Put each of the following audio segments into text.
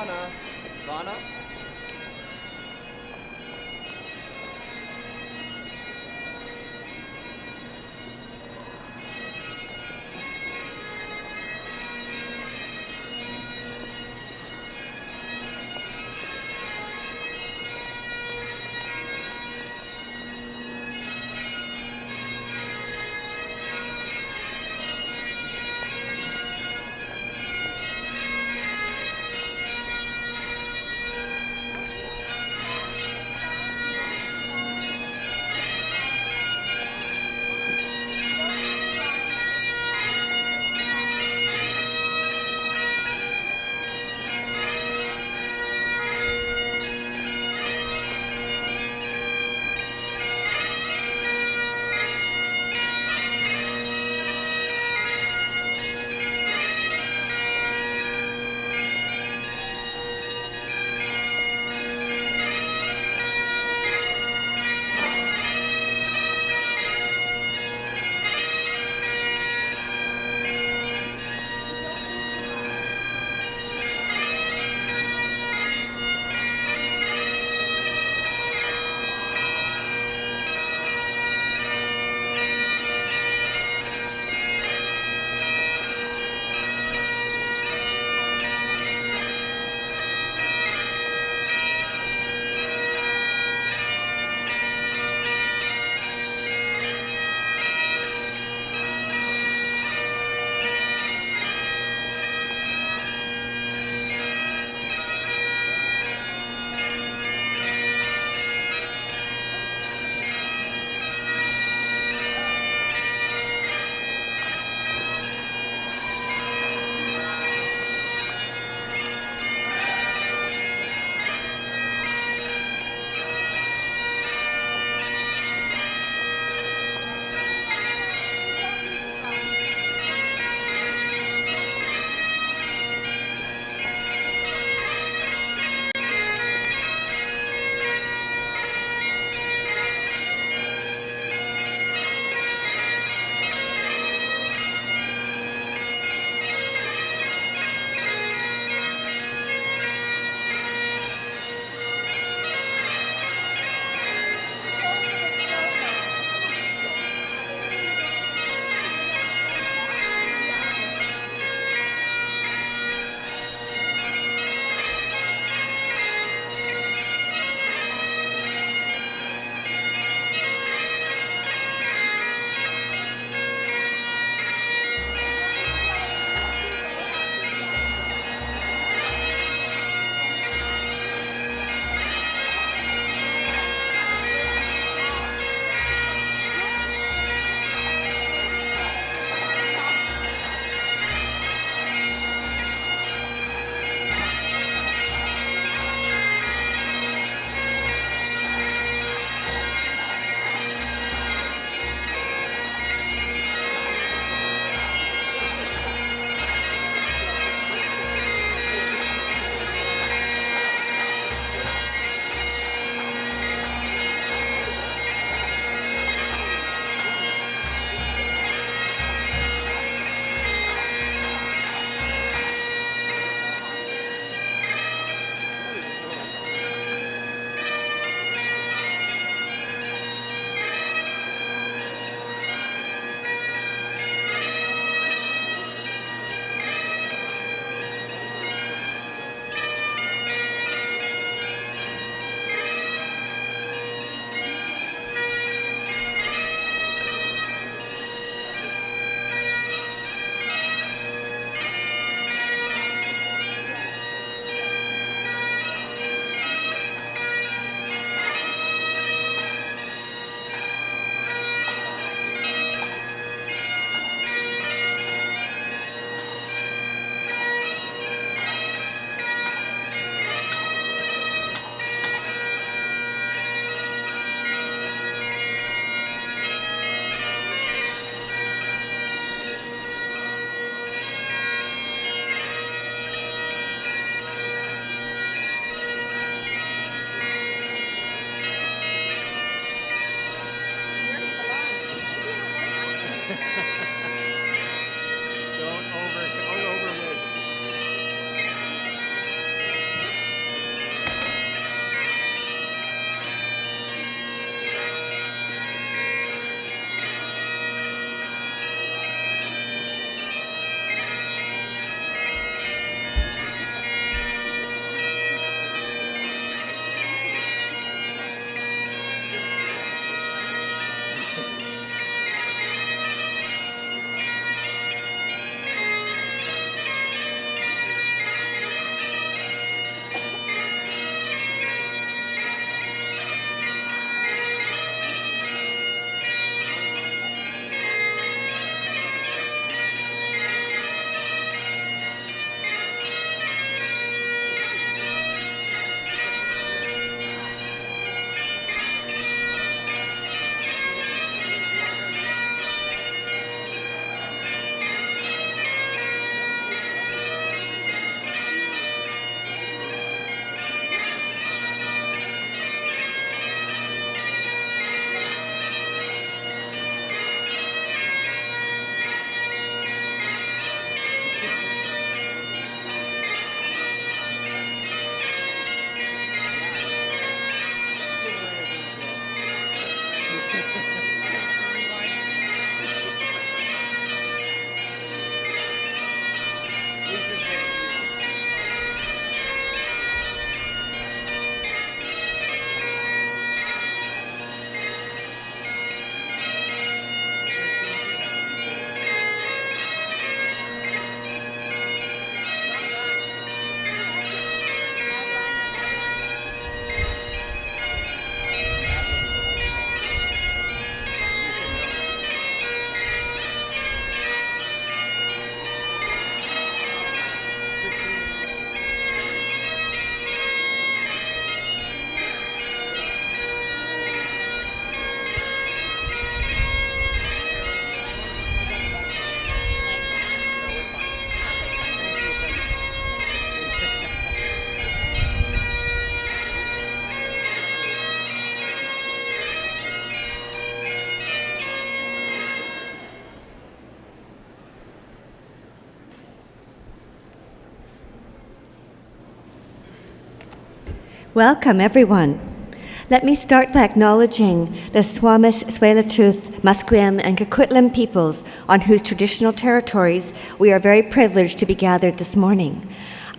Ivana. Ivana? Welcome, everyone. Let me start by acknowledging the Squamish, Tsleil-Waututh, Musqueam, and Coquitlam peoples on whose traditional territories we are very privileged to be gathered this morning.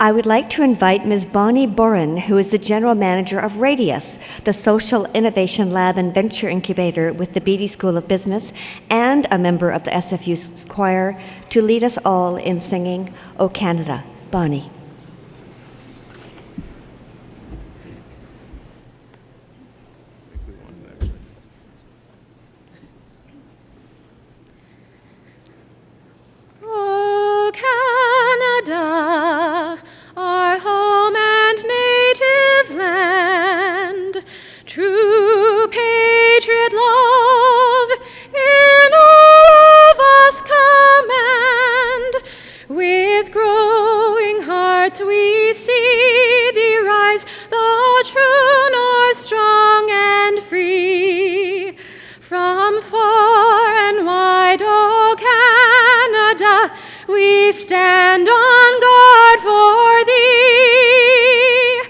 I would like to invite Ms. Bonnie Boren, who is the General Manager of Radius, the Social Innovation Lab and Venture Incubator with the Beatty School of Business, and a member of the SFU choir, to lead us all in singing O Canada. Bonnie. Our home and native land, true patriot love in all of us command. With growing hearts we see thee rise, the true North, strong and free. From far and wide, O Canada, we stand on guard for thee.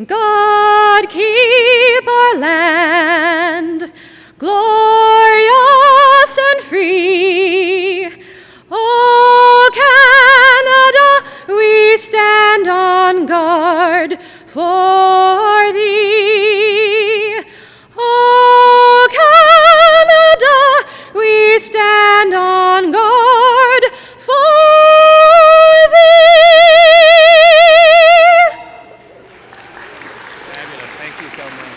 God keep our land glorious and free. O Canada, we stand on guard for thee. O Canada, we stand on guard for thee. Fabulous. Thank you so much.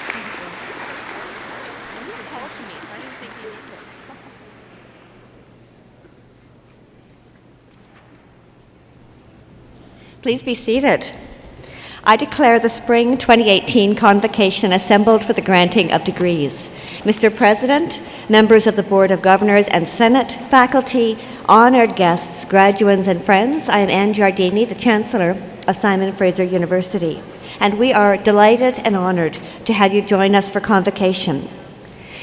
You were tall to me, so I didn't think you needed it. Please be seated. I declare the Spring 2018 Convocation assembled for the granting of degrees. Mr. President, members of the Board of Governors and Senate, faculty, honored guests, graduates, and friends, I am Anne Giardini, the Chancellor of Simon Fraser University, and we are delighted and honored to have you join us for Convocation.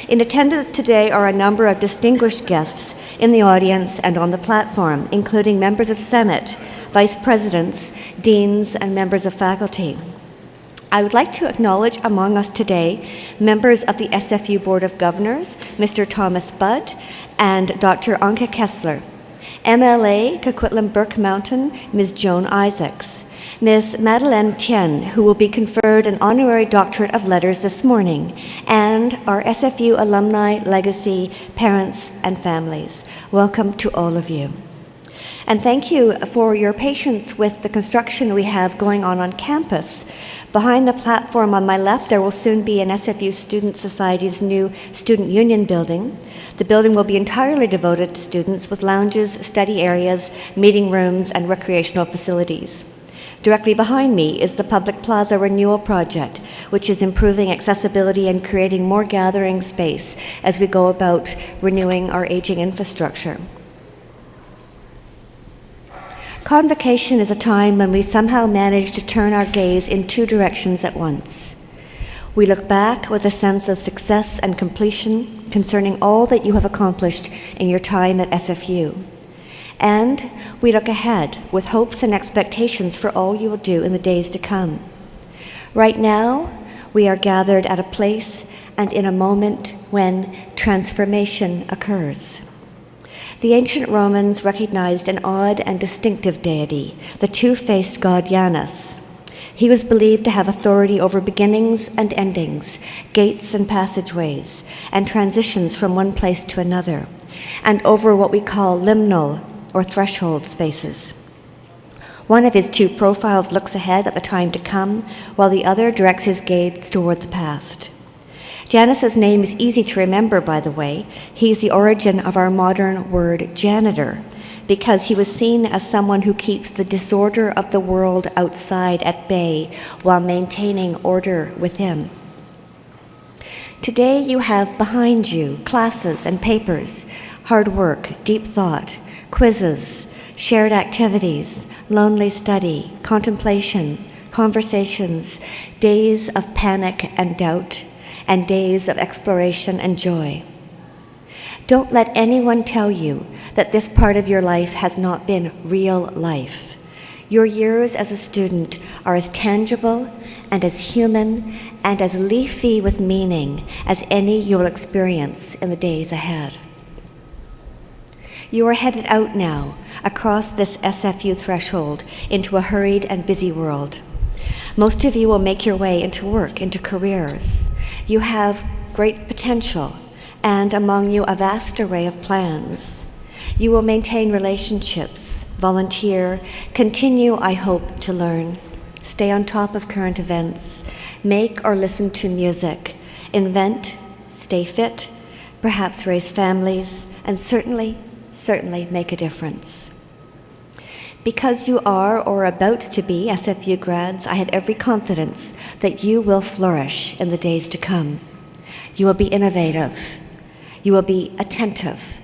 In attendance today are a number of distinguished guests in the audience and on the platform, including members of Senate, vice presidents, deans, and members of faculty. I would like to acknowledge among us today members of the SFU Board of Governors, Mr. Thomas Budd and Dr. Anke Kessler, MLA Coquitlam Burke Mountain, Ms. Joan Isaacs, Ms. Madeleine Tien, who will be conferred an honorary doctorate of letters this morning, and our SFU alumni, legacy, parents, and families. Welcome to all of you. And thank you for your patience with the construction we have going on campus. Behind the platform on my left, there will soon be an SFU Student Society's new Student Union building. The building will be entirely devoted to students with lounges, study areas, meeting rooms, and recreational facilities. Directly behind me is the Public Plaza Renewal Project, which is improving accessibility and creating more gathering space as we go about renewing our aging infrastructure. Convocation is a time when we somehow manage to turn our gaze in two directions at once. We look back with a sense of success and completion concerning all that you have accomplished in your time at SFU. And we look ahead with hopes and expectations for all you will do in the days to come. Right now, we are gathered at a place and in a moment when transformation occurs. The ancient Romans recognized an odd and distinctive deity, the two-faced god Janus. He was believed to have authority over beginnings and endings, gates and passageways, and transitions from one place to another, and over what we call liminal or threshold spaces. One of his two profiles looks ahead at the time to come, while the other directs his gaze toward the past. Janus's name is easy to remember, by the way. He's the origin of our modern word janitor, because he was seen as someone who keeps the disorder of the world outside at bay while maintaining order within. Today you have behind you classes and papers, hard work, deep thought, quizzes, shared activities, lonely study, contemplation, conversations, days of panic and doubt, and days of exploration and joy. Don't let anyone tell you that this part of your life has not been real life. Your years as a student are as tangible and as human and as leafy with meaning as any you will experience in the days ahead. You are headed out now, across this SFU threshold, into a hurried and busy world. Most of you will make your way into work, into careers. You have great potential, and among you a vast array of plans. You will maintain relationships, volunteer, continue, I hope, to learn, stay on top of current events, make or listen to music, invent, stay fit, perhaps raise families, and certainly make a difference. Because you are or are about to be SFU grads, I have every confidence that you will flourish in the days to come. You will be innovative. You will be attentive.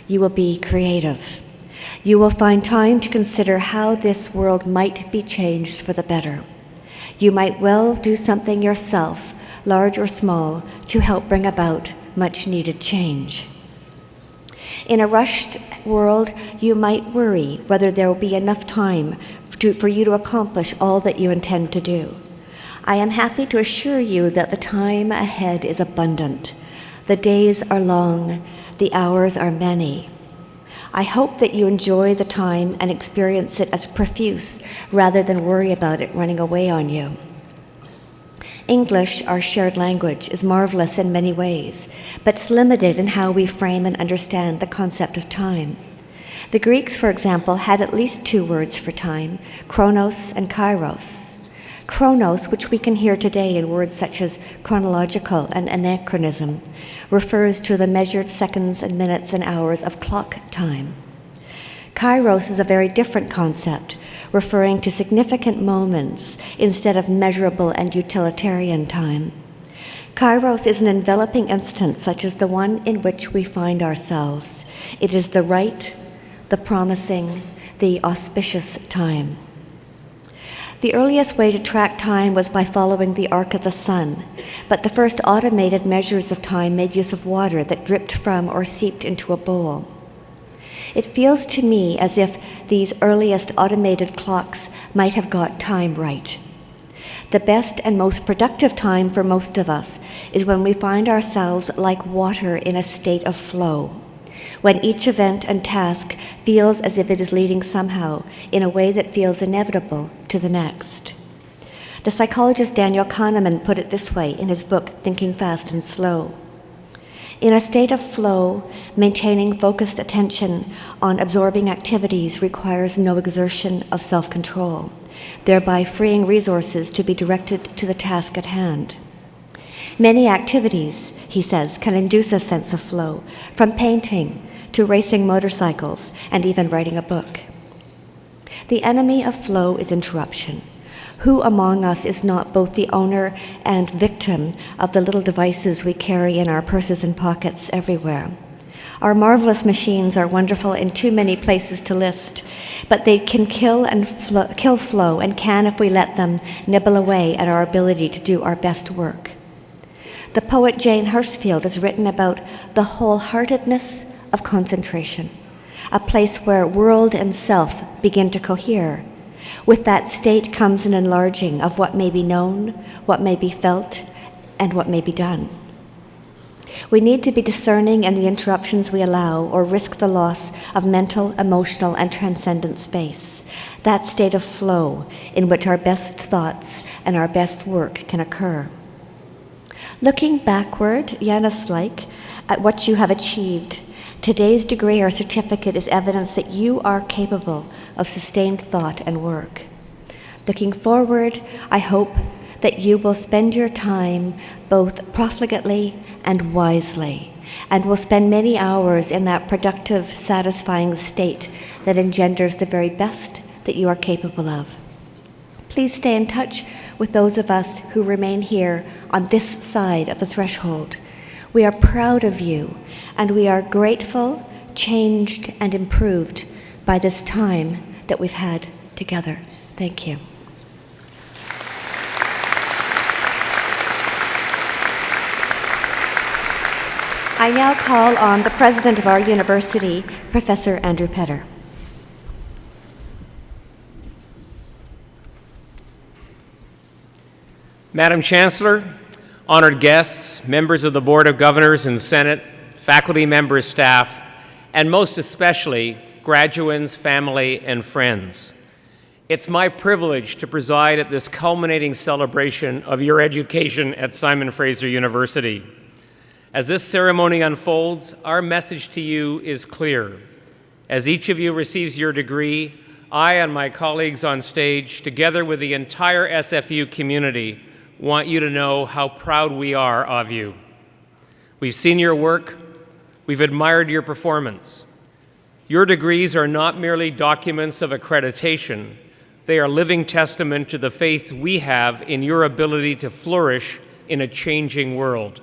You will be creative. You will find time to consider how this world might be changed for the better. You might well do something yourself, large or small, to help bring about much needed change. In a rushed world, you might worry whether there will be enough time for you to accomplish all that you intend to do. I am happy to assure you that the time ahead is abundant. The days are long, the hours are many. I hope that you enjoy the time and experience it as profuse rather than worry about it running away on you. English, our shared language, is marvelous in many ways, but it's limited in how we frame and understand the concept of time. The Greeks, for example, had at least two words for time, chronos and kairos. Chronos, which we can hear today in words such as chronological and anachronism, refers to the measured seconds and minutes and hours of clock time. Kairos is a very different concept, referring to significant moments instead of measurable and utilitarian time. Kairos is an enveloping instant such as the one in which we find ourselves. It is the right, the promising, the auspicious time. The earliest way to track time was by following the arc of the sun, but the first automated measures of time made use of water that dripped from or seeped into a bowl. It feels to me as if these earliest automated clocks might have got time right. The best and most productive time for most of us is when we find ourselves like water in a state of flow, when each event and task feels as if it is leading somehow in a way that feels inevitable to the next. The psychologist Daniel Kahneman put it this way in his book, Thinking Fast and Slow. In a state of flow, maintaining focused attention on absorbing activities requires no exertion of self-control, thereby freeing resources to be directed to the task at hand. Many activities, he says, can induce a sense of flow, from painting to racing motorcycles and even writing a book. The enemy of flow is interruption. Who among us is not both the owner and victim of the little devices we carry in our purses and pockets everywhere? Our marvelous machines are wonderful in too many places to list, but they can kill flow and can, if we let them, nibble away at our ability to do our best work. The poet Jane Hirschfield has written about the wholeheartedness of concentration, a place where world and self begin to cohere. With that state comes an enlarging of what may be known, what may be felt, and what may be done. We need to be discerning in the interruptions we allow or risk the loss of mental, emotional, and transcendent space, that state of flow in which our best thoughts and our best work can occur. Looking backward, Janus-like, at what you have achieved, today's degree or certificate is evidence that you are capable of sustained thought and work. Looking forward, I hope that you will spend your time both profligately and wisely, and will spend many hours in that productive, satisfying state that engenders the very best that you are capable of. Please stay in touch with those of us who remain here on this side of the threshold. We are proud of you, and we are grateful, changed, and improved by this time that we've had together. Thank you. I now call on the president of our university, Professor Andrew Petter. Madam Chancellor, honored guests, members of the Board of Governors and Senate, faculty members, staff, and most especially, graduands, family, and friends. It's my privilege to preside at this culminating celebration of your education at Simon Fraser University. As this ceremony unfolds, our message to you is clear. As each of you receives your degree, I and my colleagues on stage, together with the entire SFU community, want you to know how proud we are of you. We've seen your work. We've admired your performance. Your degrees are not merely documents of accreditation. They are living testament to the faith we have in your ability to flourish in a changing world.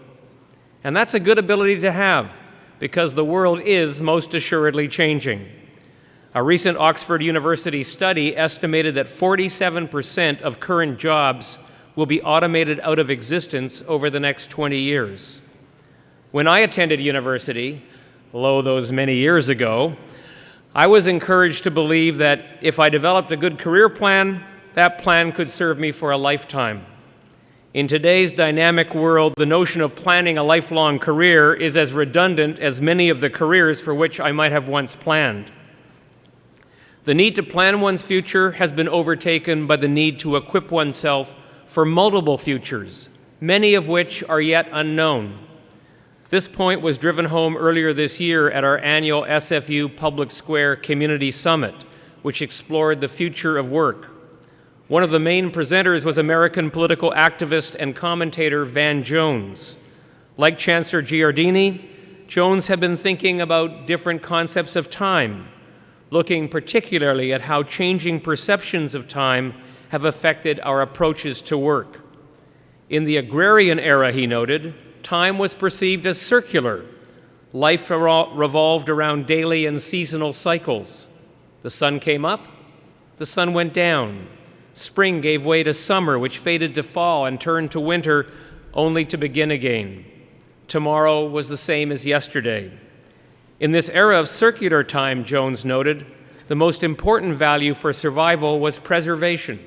And that's a good ability to have, because the world is most assuredly changing. A recent Oxford University study estimated that 47% of current jobs will be automated out of existence over the next 20 years. When I attended university, lo, those many years ago, I was encouraged to believe that if I developed a good career plan, that plan could serve me for a lifetime. In today's dynamic world, the notion of planning a lifelong career is as redundant as many of the careers for which I might have once planned. The need to plan one's future has been overtaken by the need to equip oneself for multiple futures, many of which are yet unknown. This point was driven home earlier this year at our annual SFU Public Square Community Summit, which explored the future of work. One of the main presenters was American political activist and commentator Van Jones. Like Chancellor Giardini, Jones had been thinking about different concepts of time, looking particularly at how changing perceptions of time have affected our approaches to work. In the agrarian era, he noted, time was perceived as circular. Life revolved around daily and seasonal cycles. The sun came up, the sun went down. Spring gave way to summer, which faded to fall and turned to winter, only to begin again. Tomorrow was the same as yesterday. In this era of circular time, Jones noted, the most important value for survival was preservation.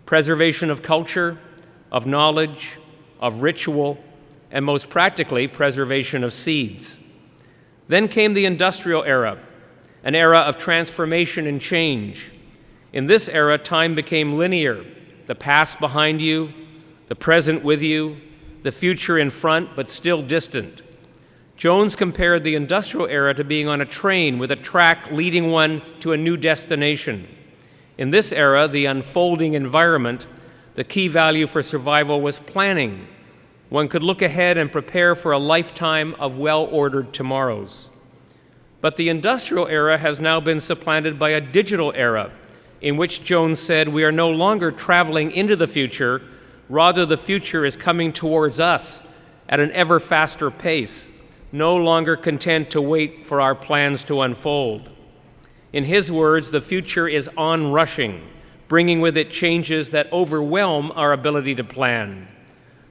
Preservation of culture, of knowledge, of ritual, and most practically, preservation of seeds. Then came the industrial era, an era of transformation and change. In this era, time became linear, the past behind you, the present with you, the future in front, but still distant. Jones compared the industrial era to being on a train with a track leading one to a new destination. In this era, the unfolding environment, the key value for survival was planning. One could look ahead and prepare for a lifetime of well-ordered tomorrows. But the industrial era has now been supplanted by a digital era, in which Jones said we are no longer traveling into the future, rather the future is coming towards us at an ever faster pace, no longer content to wait for our plans to unfold. In his words, the future is onrushing, bringing with it changes that overwhelm our ability to plan.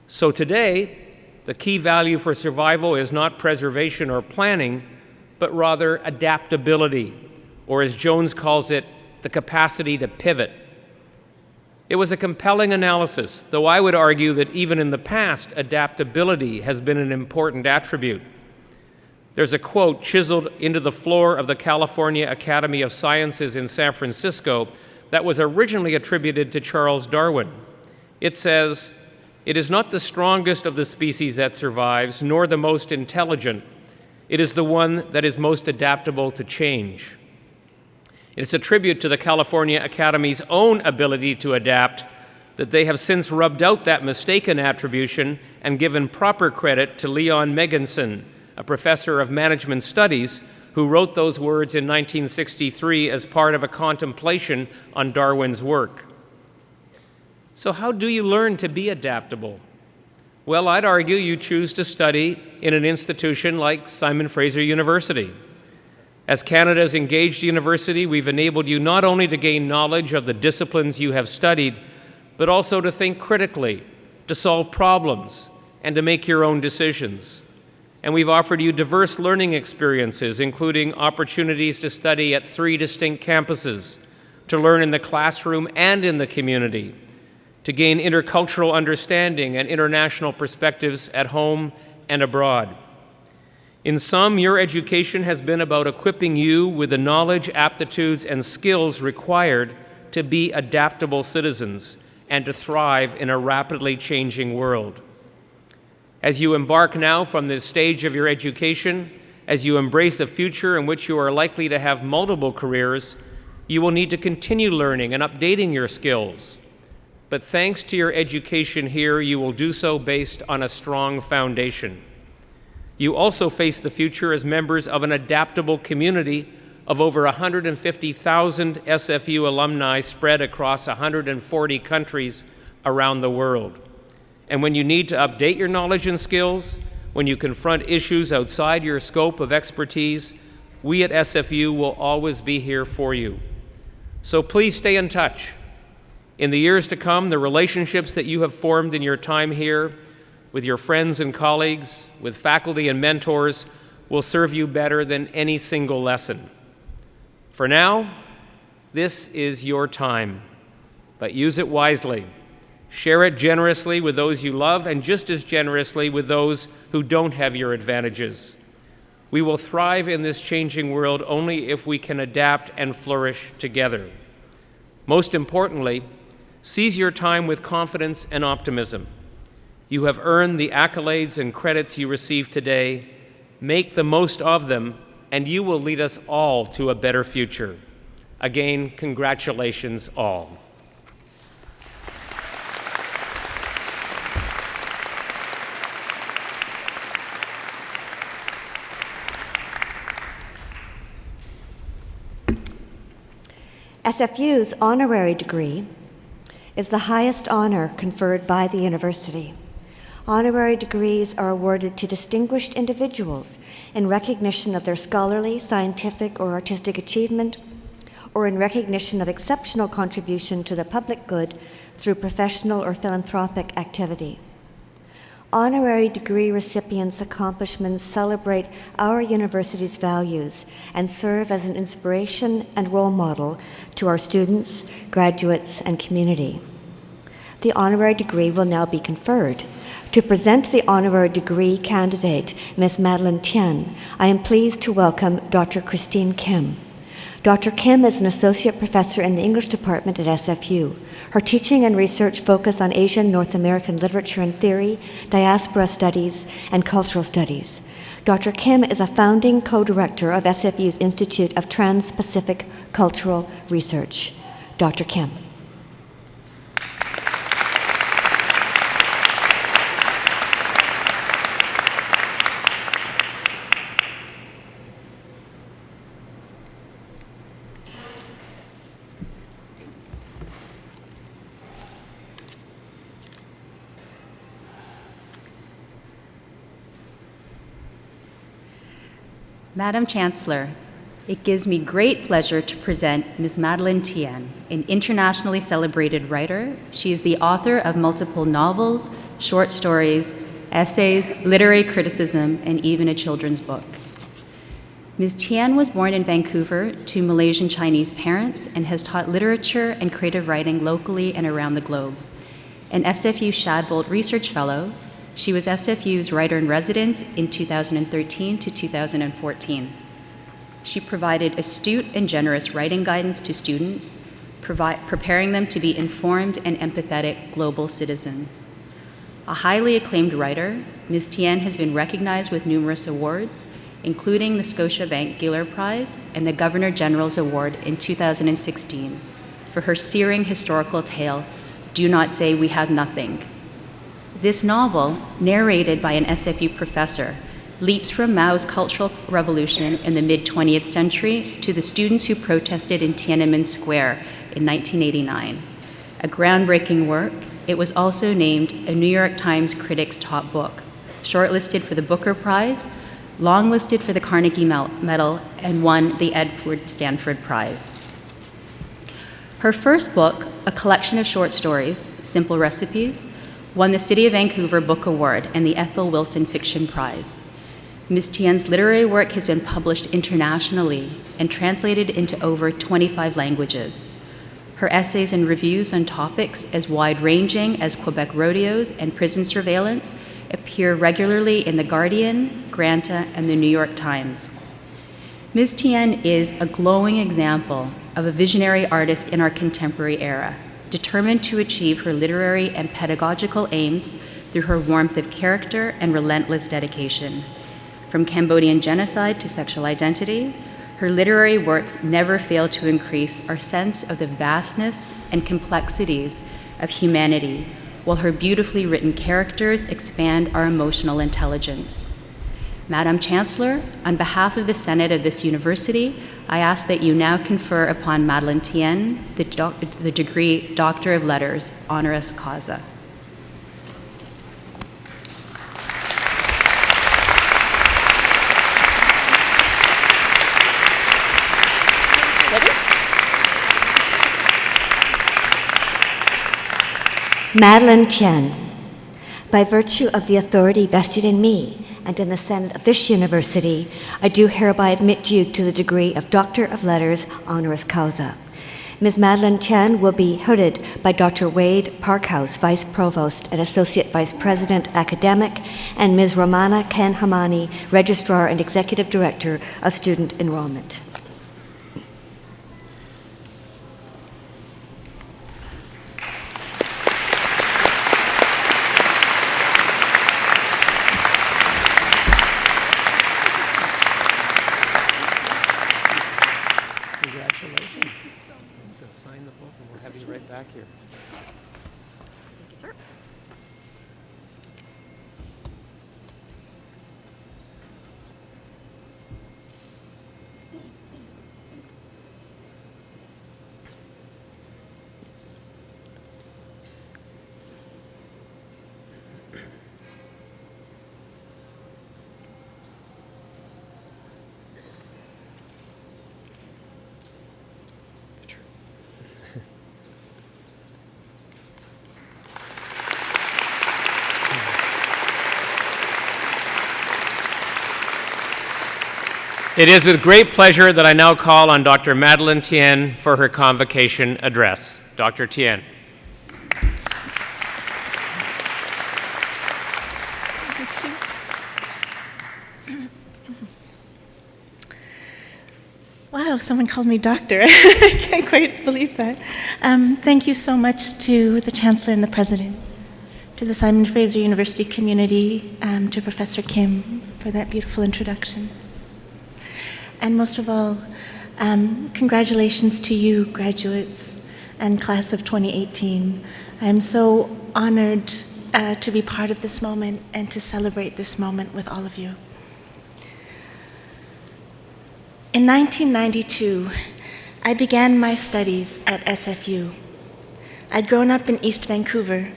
So today, the key value for survival is not preservation or planning, but rather adaptability, or as Jones calls it, the capacity to pivot. It was a compelling analysis, though I would argue that even in the past, adaptability has been an important attribute. There's a quote chiseled into the floor of the California Academy of Sciences in San Francisco that was originally attributed to Charles Darwin. It says, "It is not the strongest of the species that survives, nor the most intelligent. It is the one that is most adaptable to change." It's a tribute to the California Academy's own ability to adapt that they have since rubbed out that mistaken attribution and given proper credit to Leon Megginson, a professor of management studies, who wrote those words in 1963 as part of a contemplation on Darwin's work. So how do you learn to be adaptable? Well, I'd argue you choose to study in an institution like Simon Fraser University. As Canada's engaged university, we've enabled you not only to gain knowledge of the disciplines you have studied, but also to think critically, to solve problems, and to make your own decisions. And we've offered you diverse learning experiences, including opportunities to study at 3 distinct campuses, to learn in the classroom and in the community, to gain intercultural understanding and international perspectives at home and abroad. In sum, your education has been about equipping you with the knowledge, aptitudes, and skills required to be adaptable citizens and to thrive in a rapidly changing world. As you embark now from this stage of your education, as you embrace a future in which you are likely to have multiple careers, you will need to continue learning and updating your skills. But thanks to your education here, you will do so based on a strong foundation. You also face the future as members of an adaptable community of over 150,000 SFU alumni spread across 140 countries around the world. And when you need to update your knowledge and skills, when you confront issues outside your scope of expertise, we at SFU will always be here for you. So please stay in touch. In the years to come, the relationships that you have formed in your time here with your friends and colleagues, with faculty and mentors, will serve you better than any single lesson. For now, this is your time, but use it wisely. Share it generously with those you love and just as generously with those who don't have your advantages. We will thrive in this changing world only if we can adapt and flourish together. Most importantly, seize your time with confidence and optimism. You have earned the accolades and credits you receive today. Make the most of them, and you will lead us all to a better future. Again, congratulations all. SFU's honorary degree is the highest honor conferred by the university. Honorary degrees are awarded to distinguished individuals in recognition of their scholarly, scientific, or artistic achievement, or in recognition of exceptional contribution to the public good through professional or philanthropic activity. Honorary degree recipients' accomplishments celebrate our university's values and serve as an inspiration and role model to our students, graduates, and community. The honorary degree will now be conferred. To present the honorary degree candidate, Ms. Madeline Tien, I am pleased to welcome Dr. Christine Kim. Dr. Kim is an associate professor in the English department at SFU. Her teaching and research focus on Asian North American literature and theory, diaspora studies, and cultural studies. Dr. Kim is a founding co-director of SFU's Institute of Trans-Pacific Cultural Research. Dr. Kim. Madam Chancellor, it gives me great pleasure to present Ms. Madeline Tien, an internationally celebrated writer. She is the author of multiple novels, short stories, essays, literary criticism, and even a children's book. Ms. Tien was born in Vancouver to Malaysian Chinese parents and has taught literature and creative writing locally and around the globe. An SFU Shadbolt Research Fellow, she was SFU's writer-in-residence in 2013 to 2014. She provided astute and generous writing guidance to students, preparing them to be informed and empathetic global citizens. A highly acclaimed writer, Ms. Tien has been recognized with numerous awards, including the Scotiabank Giller Prize and the Governor General's Award in 2016 for her searing historical tale, Do Not Say We Have Nothing. This novel, narrated by an SFU professor, leaps from Mao's Cultural Revolution in the mid-20th century to the students who protested in Tiananmen Square in 1989. A groundbreaking work, it was also named a New York Times Critics' Top Book, shortlisted for the Booker Prize, longlisted for the Carnegie Medal, and won the Edward Stanford Prize. Her first book, a collection of short stories, Simple Recipes, won the City of Vancouver Book Award and the Ethel Wilson Fiction Prize. Ms. Tien's literary work has been published internationally and translated into over 25 languages. Her essays and reviews on topics as wide-ranging as Quebec rodeos and prison surveillance appear regularly in The Guardian, Granta, and the New York Times. Ms. Tien is a glowing example of a visionary artist in our contemporary era, determined to achieve her literary and pedagogical aims through her warmth of character and relentless dedication. From Cambodian genocide to sexual identity, her literary works never fail to increase our sense of the vastness and complexities of humanity, while her beautifully written characters expand our emotional intelligence. Madam Chancellor, on behalf of the Senate of this university, I ask that you now confer upon Madeleine Tien the degree Doctor of Letters, honoris causa. Madeleine Tien, by virtue of the authority vested in me and in the Senate of this university, I do hereby admit you to the degree of Doctor of Letters, honoris causa. Ms. Madeleine Tien will be hooded by Dr. Wade Parkhouse, Vice Provost and Associate Vice President Academic, and Ms. Romana Kanhamani, Registrar and Executive Director of Student Enrollment. Back here. Thank you, sir. It is with great pleasure that I now call on Dr. Madeleine Tien for her convocation address. Dr. Tien. Wow, someone called me doctor. I can't quite believe that. Thank you so much to the Chancellor and the President, to the Simon Fraser University community, to Professor Kim for that beautiful introduction. And most of all, congratulations to you, graduates and class of 2018. I'm so honored to be part of this moment and to celebrate this moment with all of you. In 1992, I began my studies at SFU. I'd grown up in East Vancouver,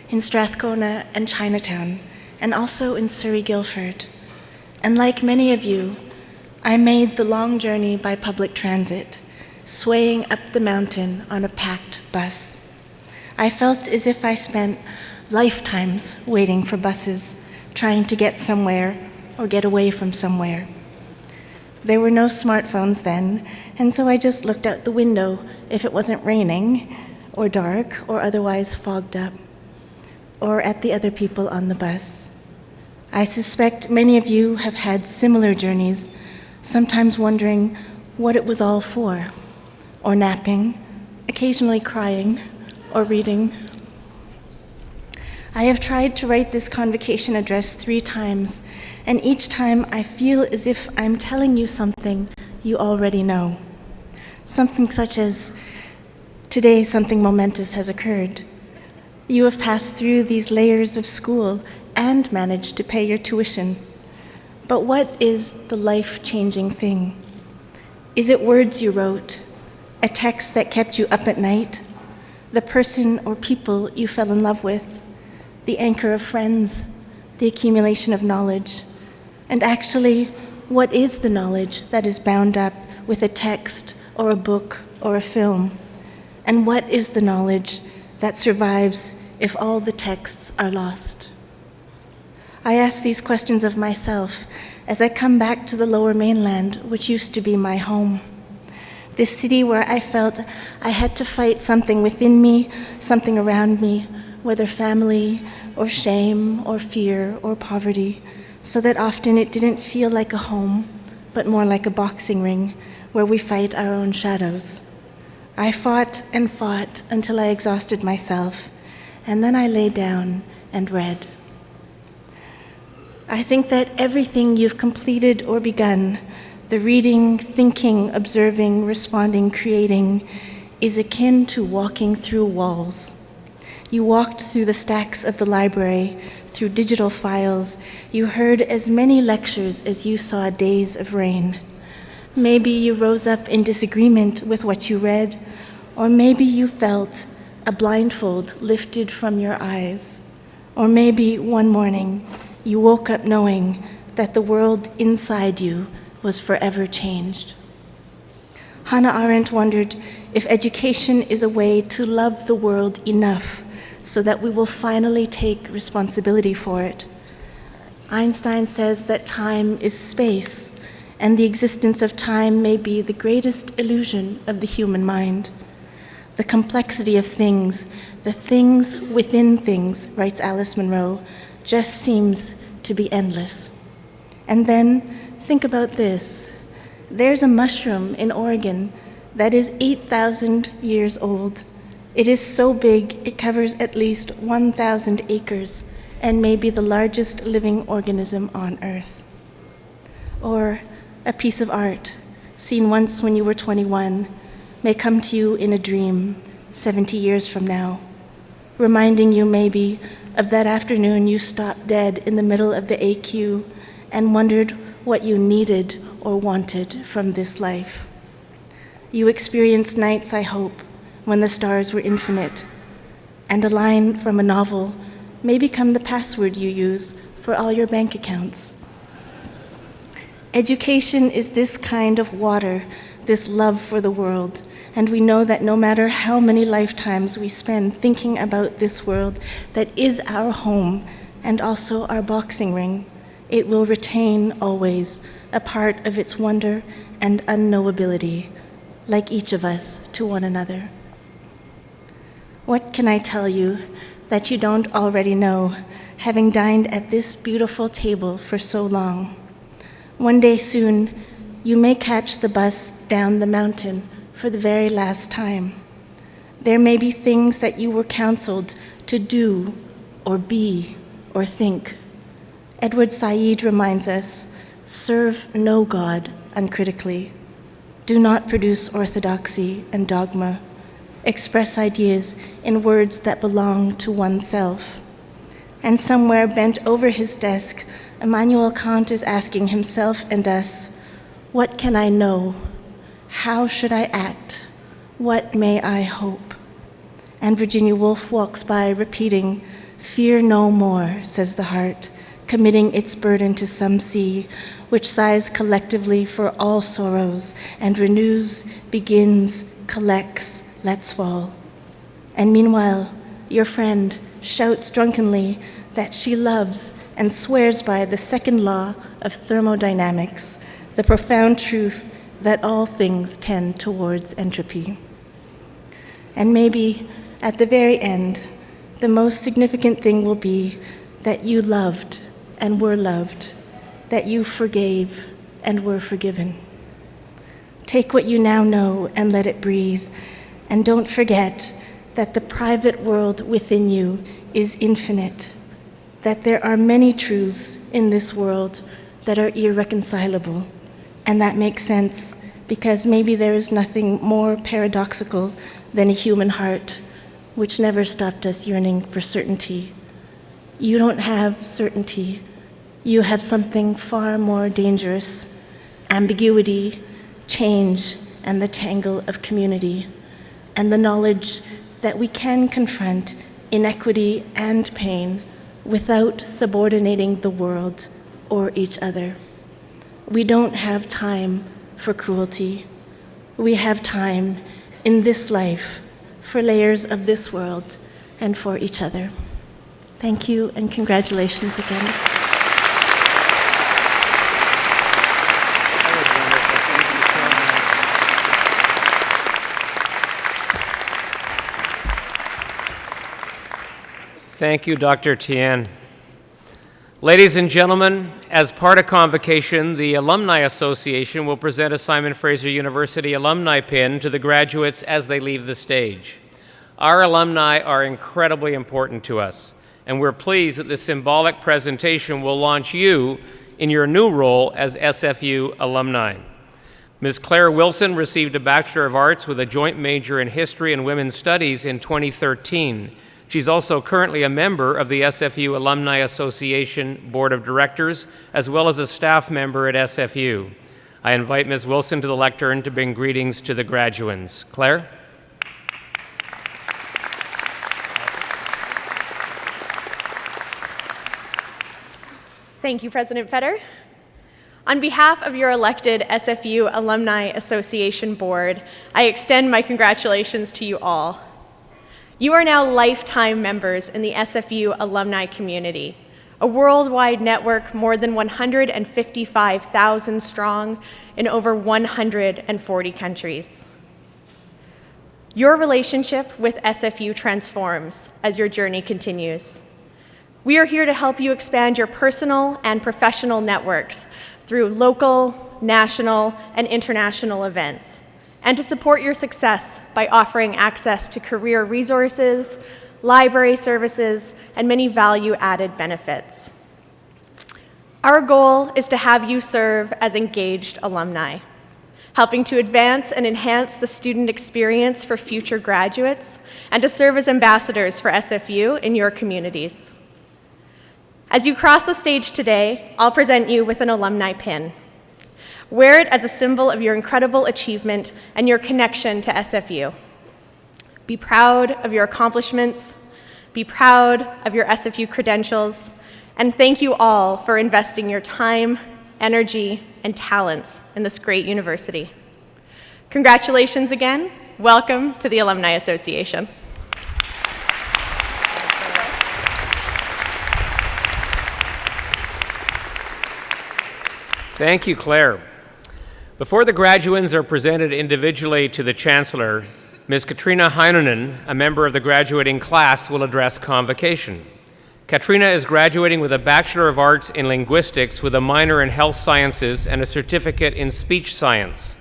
in Strathcona and Chinatown, and also in Surrey Guildford. And like many of you, I made the long journey by public transit, swaying up the mountain on a packed bus. I felt as if I spent lifetimes waiting for buses, trying to get somewhere or get away from somewhere. There were no smartphones then, and so I just looked out the window if it wasn't raining or dark or otherwise fogged up, or at the other people on the bus. I suspect many of you have had similar journeys, sometimes wondering what it was all for, or napping, occasionally crying, or reading. I have tried to write this convocation address 3 times, and each time I feel as if I'm telling you something you already know. Something such as, today something momentous has occurred. You have passed through these layers of school and managed to pay your tuition. But what is the life-changing thing? Is it words you wrote, a text that kept you up at night, the person or people you fell in love with, the anchor of friends, the accumulation of knowledge? And actually, what is the knowledge that is bound up with a text or a book or a film? And what is the knowledge that survives if all the texts are lost? I ask these questions of myself as I come back to the Lower Mainland, which used to be my home. This city where I felt I had to fight something within me, something around me, whether family or shame or fear or poverty, so that often it didn't feel like a home, but more like a boxing ring where we fight our own shadows. I fought and fought until I exhausted myself, and then I lay down and read. I think that everything you've completed or begun, the reading, thinking, observing, responding, creating, is akin to walking through walls. You walked through the stacks of the library, through digital files. You heard as many lectures as you saw days of rain. Maybe you rose up in disagreement with what you read, or maybe you felt a blindfold lifted from your eyes. Or maybe one morning you woke up knowing that the world inside you was forever changed. Hannah Arendt wondered if education is a way to love the world enough so that we will finally take responsibility for it. Einstein says that time is space, and the existence of time may be the greatest illusion of the human mind. The complexity of things, the things within things, writes Alice Munro, just seems to be endless. And then think about this. There's a mushroom in Oregon that is 8,000 years old. It is so big, it covers at least 1,000 acres and may be the largest living organism on Earth. Or a piece of art, seen once when you were 21, may come to you in a dream 70 years from now, reminding you maybe of that afternoon you stopped dead in the middle of the AQ and wondered what you needed or wanted from this life. You experienced nights, I hope, when the stars were infinite, and a line from a novel may become the password you use for all your bank accounts. Education is this kind of water, this love for the world, and we know that no matter how many lifetimes we spend thinking about this world that is our home and also our boxing ring, it will retain always a part of its wonder and unknowability, like each of us to one another. What can I tell you that you don't already know, having dined at this beautiful table for so long? One day soon, you may catch the bus down the mountain for the very last time. There may be things that you were counseled to do or be or think. Edward Said reminds us, serve no God uncritically. Do not produce orthodoxy and dogma. Express ideas in words that belong to oneself. And somewhere bent over his desk, Immanuel Kant is asking himself and us, what can I know? How should I act? What may I hope? And Virginia Woolf walks by repeating, fear no more, says the heart, committing its burden to some sea, which sighs collectively for all sorrows and renews, begins, collects, lets fall. And meanwhile, your friend shouts drunkenly that she loves and swears by the second law of thermodynamics, the profound truth that all things tend towards entropy. And maybe at the very end, the most significant thing will be that you loved and were loved, that you forgave and were forgiven. Take what you now know and let it breathe, and don't forget that the private world within you is infinite, that there are many truths in this world that are irreconcilable, and that makes sense because maybe there is nothing more paradoxical than a human heart, which never stopped us yearning for certainty. You don't have certainty. You have something far more dangerous, ambiguity, change, and the tangle of community, and the knowledge that we can confront inequity and pain without subordinating the world or each other. We don't have time for cruelty. We have time in this life for layers of this world and for each other. Thank you and congratulations again. That was wonderful. Thank you so much. Thank you, Dr. Tien. Ladies and gentlemen, as part of Convocation, the Alumni Association will present a Simon Fraser University alumni pin to the graduates as they leave the stage. Our alumni are incredibly important to us, and we're pleased that this symbolic presentation will launch you in your new role as SFU alumni. Ms. Claire Wilson received a Bachelor of Arts with a joint major in History and Women's Studies in 2013. She's also currently a member of the SFU Alumni Association Board of Directors, as well as a staff member at SFU. I invite Ms. Wilson to the lectern to bring greetings to the graduands. Claire? Thank you, President Fetter. On behalf of your elected SFU Alumni Association Board, I extend my congratulations to you all. You are now lifetime members in the SFU alumni community, a worldwide network more than 155,000 strong in over 140 countries. Your relationship with SFU transforms as your journey continues. We are here to help you expand your personal and professional networks through local, national, and international events, and to support your success by offering access to career resources, library services, and many value-added benefits. Our goal is to have you serve as engaged alumni, helping to advance and enhance the student experience for future graduates, and to serve as ambassadors for SFU in your communities. As you cross the stage today, I'll present you with an alumni pin. Wear it as a symbol of your incredible achievement and your connection to SFU. Be proud of your accomplishments, be proud of your SFU credentials, and thank you all for investing your time, energy, and talents in this great university. Congratulations again. Welcome to the Alumni Association. Thank you, Claire. Before the graduands are presented individually to the Chancellor, Ms. Katrina Heinonen, a member of the graduating class, will address Convocation. Katrina is graduating with a Bachelor of Arts in Linguistics with a minor in Health Sciences and a certificate in Speech Science.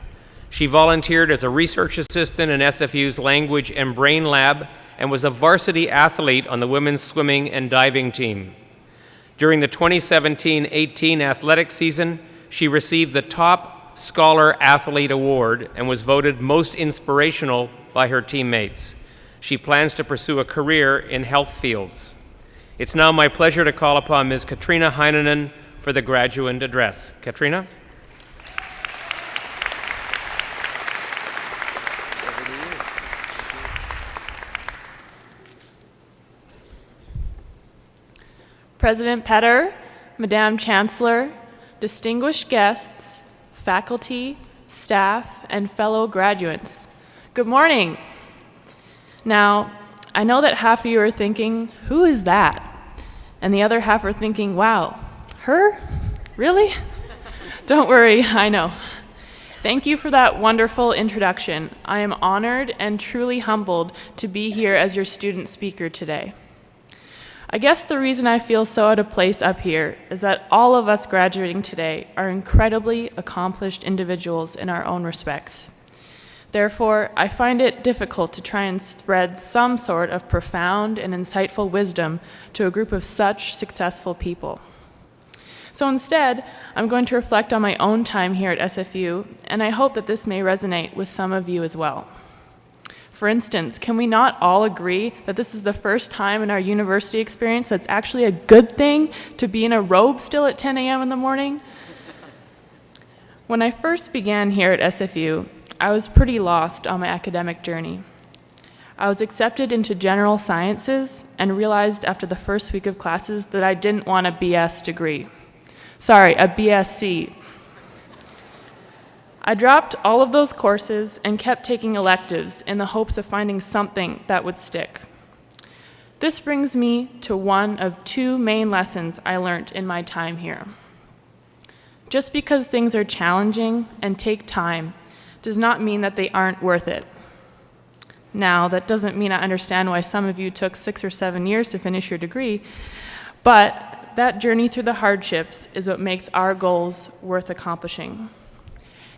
She volunteered as a research assistant in SFU's Language and Brain Lab and was a varsity athlete on the women's swimming and diving team. During the 2017-18 athletic season, she received the Top Scholar Athlete Award and was voted most inspirational by her teammates. She plans to pursue a career in health fields. It's now my pleasure to call upon Ms. Katrina Heinonen for the graduand address. Katrina? President Petter, Madame Chancellor, distinguished guests, faculty, staff, and fellow graduates, good morning. Now, I know that half of you are thinking, who is that? And the other half are thinking, wow, her? Really? Don't worry, I know. Thank you for that wonderful introduction. I am honored and truly humbled to be here as your student speaker today. I guess the reason I feel so out of place up here is that all of us graduating today are incredibly accomplished individuals in our own respects. Therefore, I find it difficult to try and spread some sort of profound and insightful wisdom to a group of such successful people. So instead, I'm going to reflect on my own time here at SFU, and I hope that this may resonate with some of you as well. For instance, can we not all agree that this is the first time in our university experience that's actually a good thing to be in a robe still at 10 a.m. in the morning? When I first began here at SFU, I was pretty lost on my academic journey. I was accepted into general sciences and realized after the first week of classes that I didn't want a BS degree. Sorry, a BSc. I dropped all of those courses and kept taking electives in the hopes of finding something that would stick. This brings me to one of two main lessons I learned in my time here. Just because things are challenging and take time does not mean that they aren't worth it. Now, that doesn't mean I understand why some of you took 6 or 7 years to finish your degree, but that journey through the hardships is what makes our goals worth accomplishing.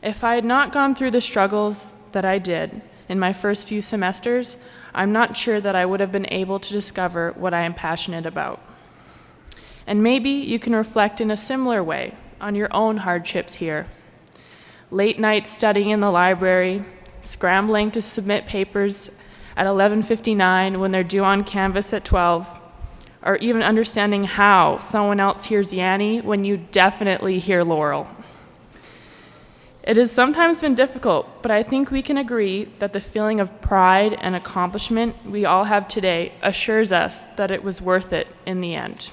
If I had not gone through the struggles that I did in my first few semesters, I'm not sure that I would have been able to discover what I am passionate about. And maybe you can reflect in a similar way on your own hardships here. Late nights studying in the library, scrambling to submit papers at 11:59 when they're due on Canvas at 12, or even understanding how someone else hears Yanni when you definitely hear Laurel. It has sometimes been difficult, but I think we can agree that the feeling of pride and accomplishment we all have today assures us that it was worth it in the end.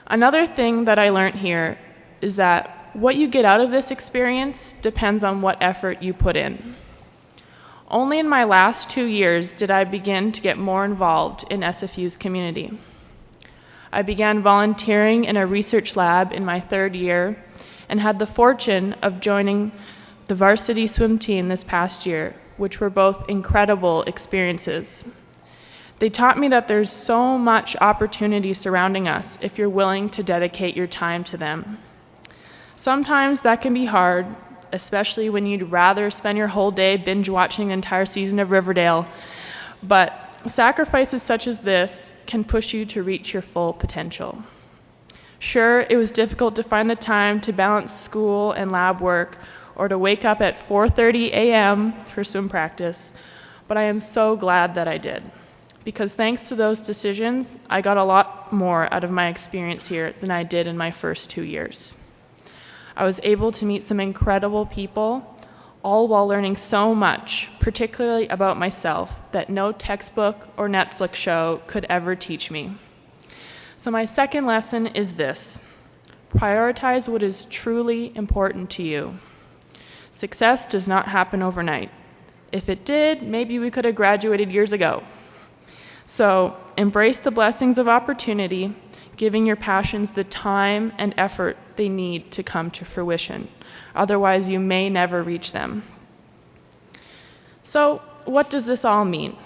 Another thing that I learned here is that what you get out of this experience depends on what effort you put in. Only in my last 2 years did I begin to get more involved in SFU's community. I began volunteering in a research lab in my 3rd year and had the fortune of joining the varsity swim team this past year, which were both incredible experiences. They taught me that there's so much opportunity surrounding us if you're willing to dedicate your time to them. Sometimes that can be hard, especially when you'd rather spend your whole day binge watching an entire season of Riverdale, but sacrifices such as this can push you to reach your full potential. Sure, it was difficult to find the time to balance school and lab work or to wake up at 4:30 a.m. for swim practice, but I am so glad that I did, because thanks to those decisions, I got a lot more out of my experience here than I did in my first 2 years. I was able to meet some incredible people, all while learning so much, particularly about myself, that no textbook or Netflix show could ever teach me. So my second lesson is this: prioritize what is truly important to you. Success does not happen overnight. If it did, maybe we could have graduated years ago. So embrace the blessings of opportunity, giving your passions the time and effort they need to come to fruition. Otherwise, you may never reach them. So, what does this all mean?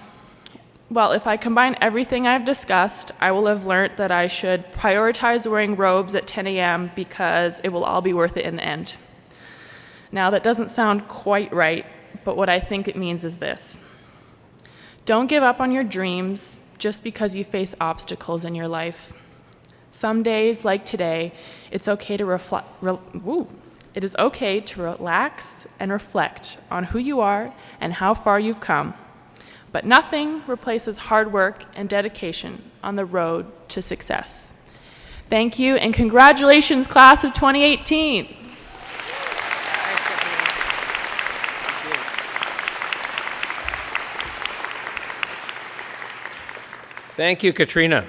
Well, if I combine everything I've discussed, I will have learned that I should prioritize wearing robes at 10 a.m. because it will all be worth it in the end. Now, that doesn't sound quite right, but what I think it means is this: don't give up on your dreams just because you face obstacles in your life. Some days, like today, it's okay to It is okay to relax and reflect on who you are and how far you've come. But nothing replaces hard work and dedication on the road to success. Thank you, and congratulations, class of 2018. Thank you, Katrina.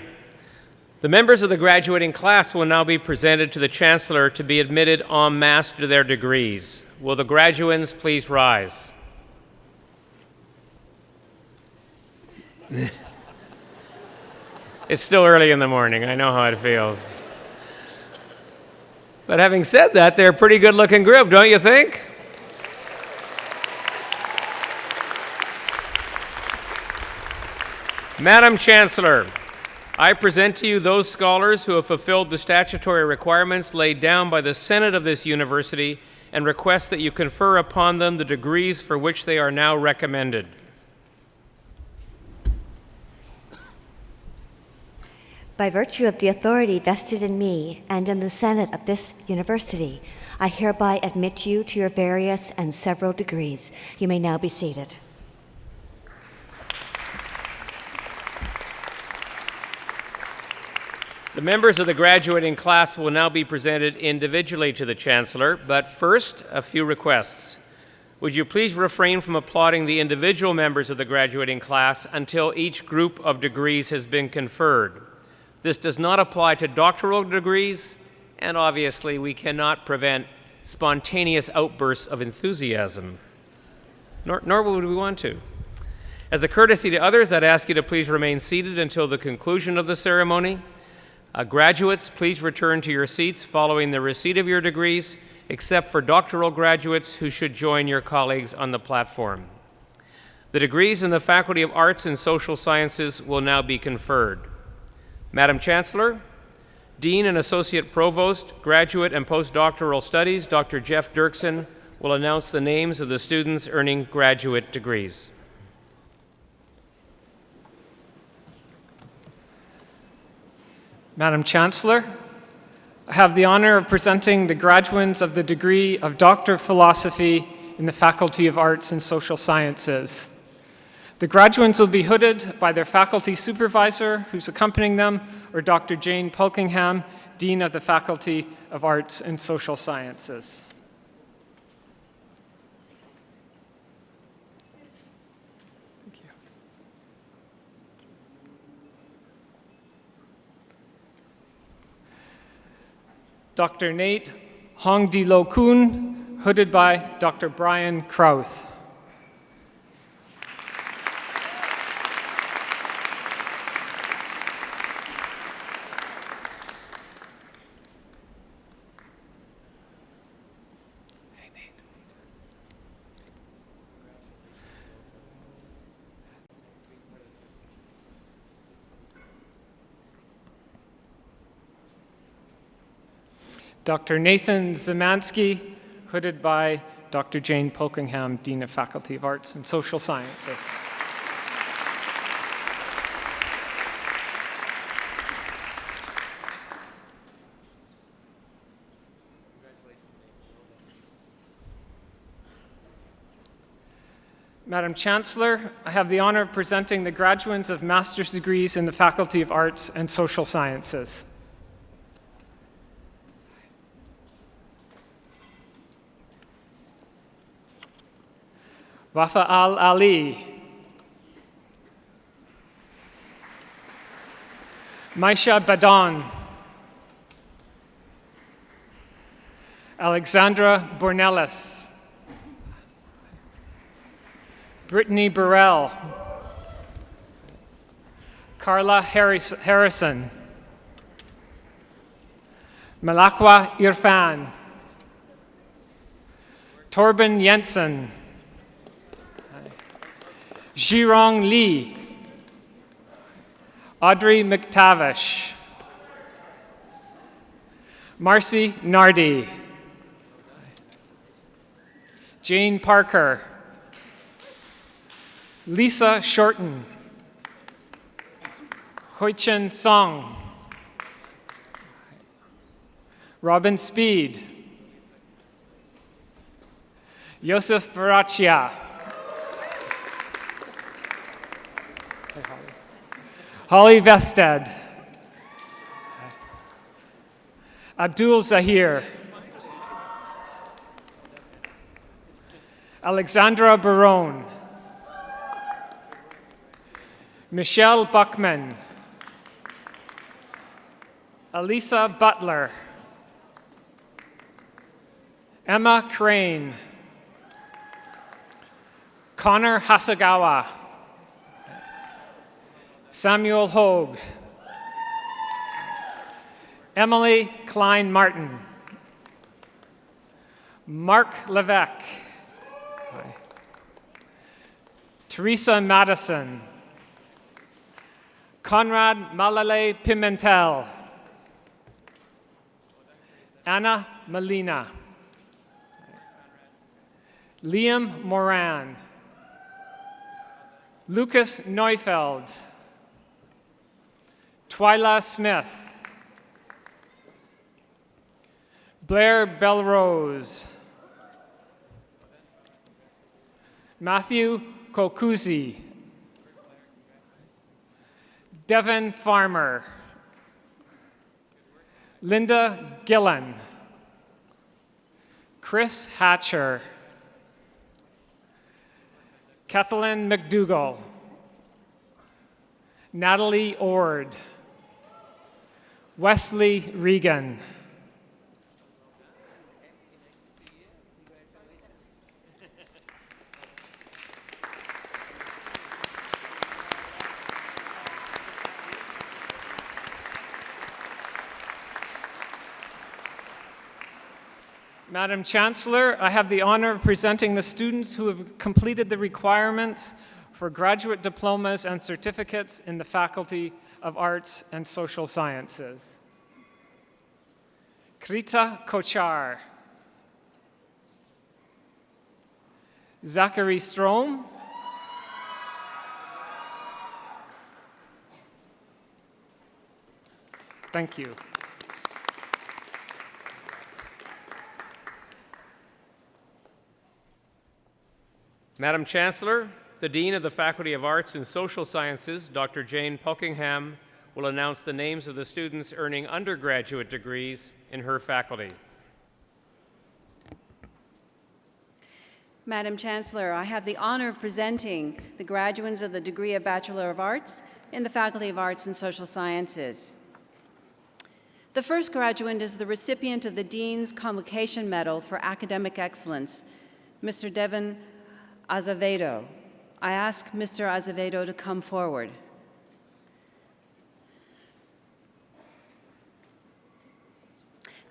The members of the graduating class will now be presented to the Chancellor to be admitted en masse to their degrees. Will the graduands please rise? It's still early in the morning. I know how it feels. But having said that, they're a pretty good-looking group, don't you think? Madam Chancellor, I present to you those scholars who have fulfilled the statutory requirements laid down by the Senate of this university and request that you confer upon them the degrees for which they are now recommended. By virtue of the authority vested in me and in the Senate of this university, I hereby admit you to your various and several degrees. You may now be seated. The members of the graduating class will now be presented individually to the Chancellor, but first, a few requests. Would you please refrain from applauding the individual members of the graduating class until each group of degrees has been conferred? This does not apply to doctoral degrees, and obviously we cannot prevent spontaneous outbursts of enthusiasm, nor would we want to. As a courtesy to others, I'd ask you to please remain seated until the conclusion of the ceremony. Graduates, please return to your seats following the receipt of your degrees, except for doctoral graduates who should join your colleagues on the platform. The degrees in the Faculty of Arts and Social Sciences will now be conferred. Madam Chancellor, Dean and Associate Provost, Graduate and Postdoctoral Studies, Dr. Jeff Dirksen, will announce the names of the students earning graduate degrees. Madam Chancellor, I have the honor of presenting the graduates of the degree of Doctor of Philosophy in the Faculty of Arts and Social Sciences. The graduates will be hooded by their faculty supervisor, who's accompanying them, or Dr. Jane Polkingham, Dean of the Faculty of Arts and Social Sciences. Thank you. Dr. Nate Hongdi-Lo Kun, hooded by Dr. Brian Krauth. Dr. Nathan Zemansky, hooded by Dr. Jane Polkingham, Dean of Faculty of Arts and Social Sciences. Madam Chancellor, I have the honor of presenting the graduates of master's degrees in the Faculty of Arts and Social Sciences. Wafa Al-Ali, Maisha Badon, Alexandra Bornelis, Brittany Burrell, Carla Harrison, Malakwa Irfan, Torben Jensen, Jirong Lee, Audrey McTavish, Marcy Nardi, Jane Parker, Lisa Shorten, Hoichen Song, Robin Speed, Yosef Varachia, Holly Vested, Abdul Zahir, Alexandra Barone, Michelle Buckman, Elisa Butler, Emma Crane, Connor Hasagawa, Samuel Hogue, Emily Klein-Martin, Mark Levesque, Teresa Madison, Conrad Malale Pimentel, Anna Molina, Liam Moran, Lucas Neufeld, Twyla Smith, Blair Belrose, Matthew Kokuzi, Devin Farmer, Linda Gillen, Chris Hatcher, Kathleen McDougall, Natalie Ord, Wesley Regan, Madam Chancellor, I have the honor of presenting the students who have completed the requirements for graduate diplomas and certificates in the Faculty of Arts and Social Sciences. Krita Kochar. Zachary Strom. Thank you. Madam Chancellor, the Dean of the Faculty of Arts and Social Sciences, Dr. Jane Polkingham, will announce the names of the students earning undergraduate degrees in her faculty. Madam Chancellor, I have the honor of presenting the graduates of the degree of Bachelor of Arts in the Faculty of Arts and Social Sciences. The first graduate is the recipient of the Dean's Convocation Medal for Academic Excellence, Mr. Devin Azevedo. I ask Mr. Azevedo to come forward.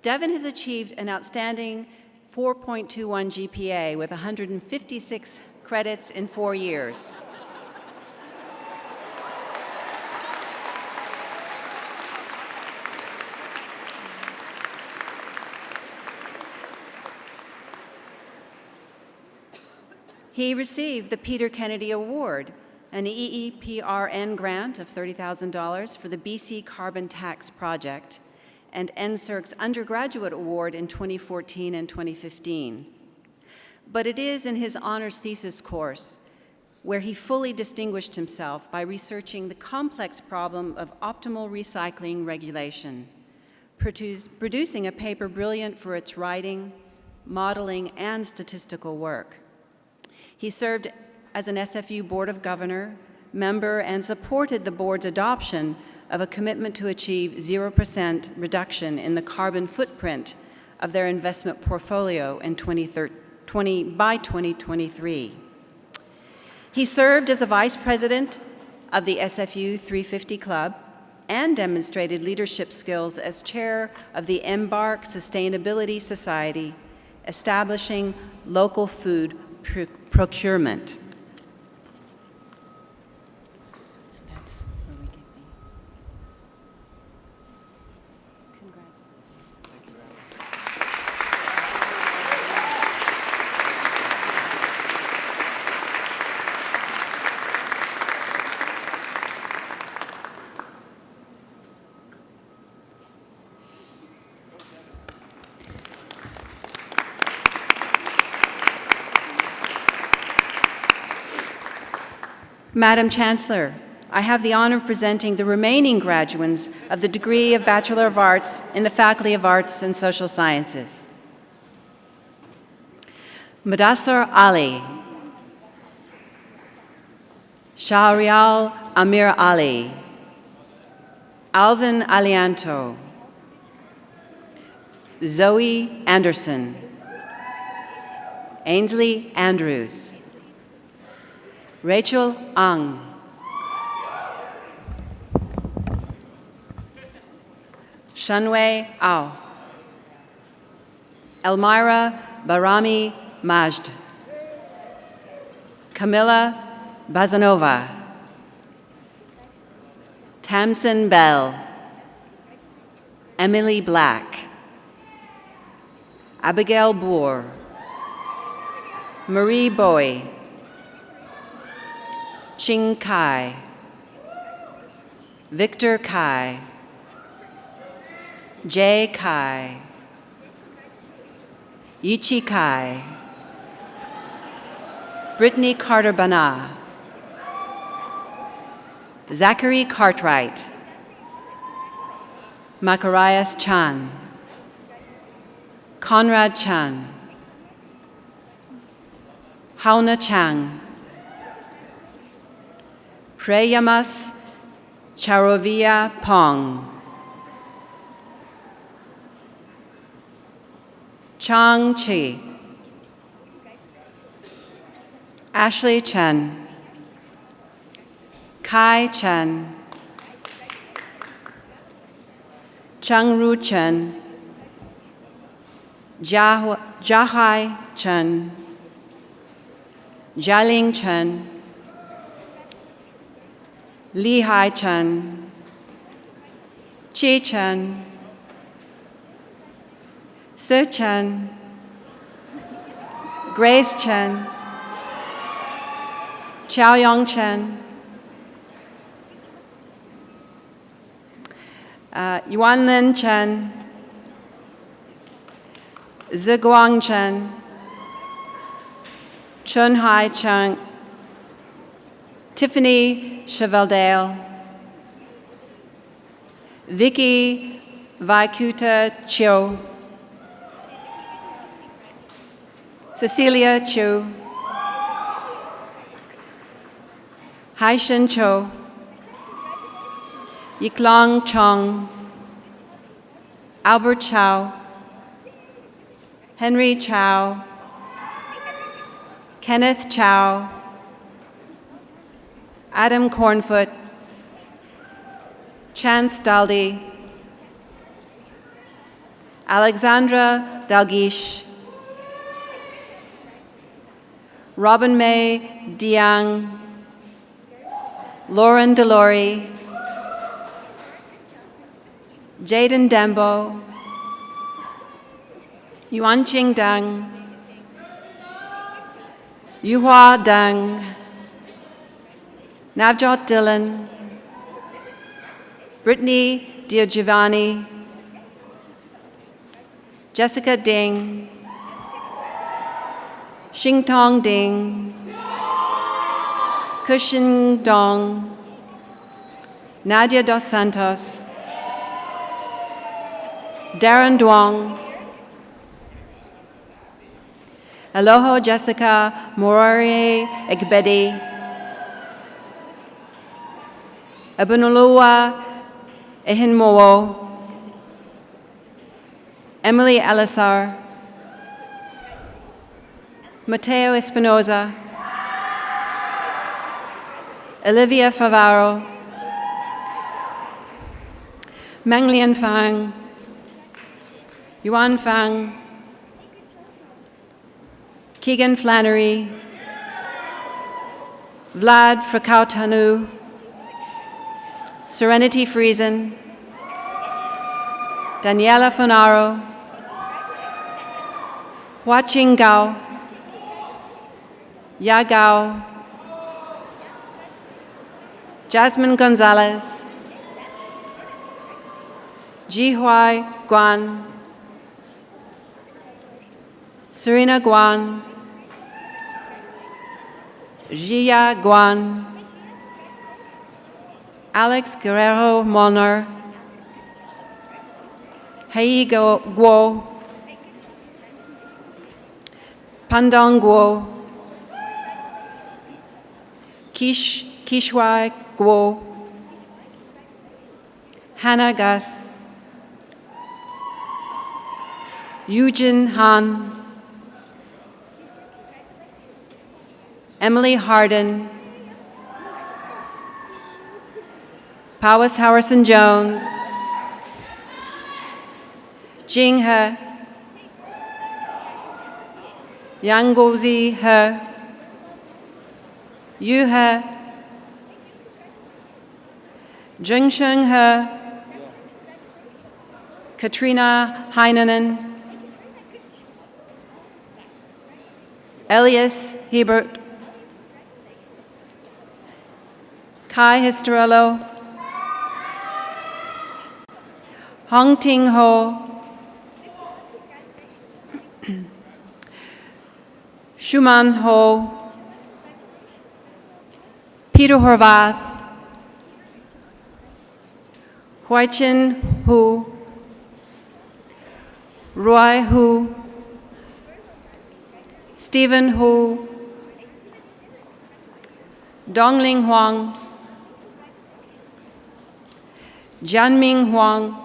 Devin has achieved an outstanding 4.21 GPA with 156 credits in 4 years. He received the Peter Kennedy Award, an EEPRN grant of $30,000 for the BC Carbon Tax Project, and NSERC's undergraduate award in 2014 and 2015. But it is in his honors thesis course where he fully distinguished himself by researching the complex problem of optimal recycling regulation, producing a paper brilliant for its writing, modeling, and statistical work. He served as an SFU Board of Governor member and supported the board's adoption of a commitment to achieve 0% reduction in the carbon footprint of their investment portfolio in by 2023. He served as a vice president of the SFU 350 Club and demonstrated leadership skills as chair of the Embark Sustainability Society, establishing local food procurement. That's where we get the Madam Chancellor, I have the honor of presenting the remaining graduates of the degree of Bachelor of Arts in the Faculty of Arts and Social Sciences. Mudassar Ali, Shahrial Amir Ali, Alvin Alianto, Zoe Anderson, Ainsley Andrews, Rachel Ang, Shanwei Ao, Elmira Barami Majd, Camilla Bazanova, Tamsin Bell, Emily Black, Abigail Boer, Marie Bowie, Ching Kai, Victor Kai, Jay Kai, Yichi Kai, Brittany Carter-Bana, Zachary Cartwright, Macarias Chan, Conrad Chan, Hauna Chang, Preyamas Charovia Pong, Chang Chi, Ashley Chen, Kai Chen, Chang Ru Chen, Jahai Chen, Jialing Chen, Lee Hai Chen, Chi Chen, Sir Chen, Grace Chen, Chow Yong Chen, Yuan Lin Chen, Ziguang Chen, Chun Hai Chung, Tiffany Cheveldale, Vicky Vaikuta Chiu, Cecilia Chiu, Haishin Cho, Yiklong Chong, Albert Chow, Henry Chow, Kenneth Chow, Adam Cornfoot, Chance Daldy, Alexandra Dalgish, Robin May Diang, Lauren Delory, Jaden Dembo, Yuan Ching Dang, Yuhua Dang, Navjot Dillon, Brittany Diagiovanni, Jessica Ding, Xingtong Ding, Cushin Dong, Nadia Dos Santos, Darren Duong, Aloho Jessica Morari Egbedi, Abunulua Ehinmowo, Emily Elisar, Mateo Espinoza, Olivia Favaro, Manglian Fang, Yuan Fang, Keegan Flannery, Vlad Frakautanu, Serenity Friesen, Daniela Fonaro, Hua Qing Gao, Ya Gao, Jasmine Gonzalez, Ji Huai Guan, Serena Guan, Jia Guan, Alex Guerrero Molnar, Hei Guo, Pandong Guo, Kishwai Guo, Hannah Gus, Eugene Han, Emily Harden, Powis Howerson Jones, Jing He, Yang Guozi He, Yu He, Jingsheng He, Katrina Heinonen, Elias Hebert, Kai Historello, Hong Ting Ho, Shuman Ho, Peter Horvath, Huichin Hu, Roy Hu, Stephen Hu, Dongling Huang, Jianming Huang,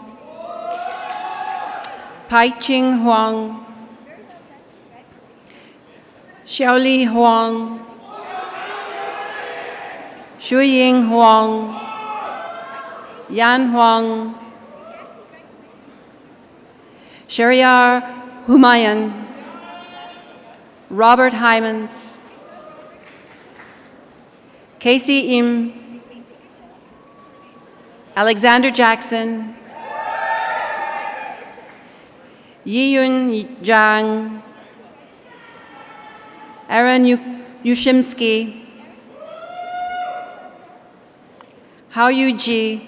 Paiching Huang, Xiaoli Huang, Shuying Huang, Yan Huang, Shariar Humayun, Robert Hymans, Casey Im, Alexander Jackson, Yiyun Zhang, Aaron Yushimsky, Haoyu Ji,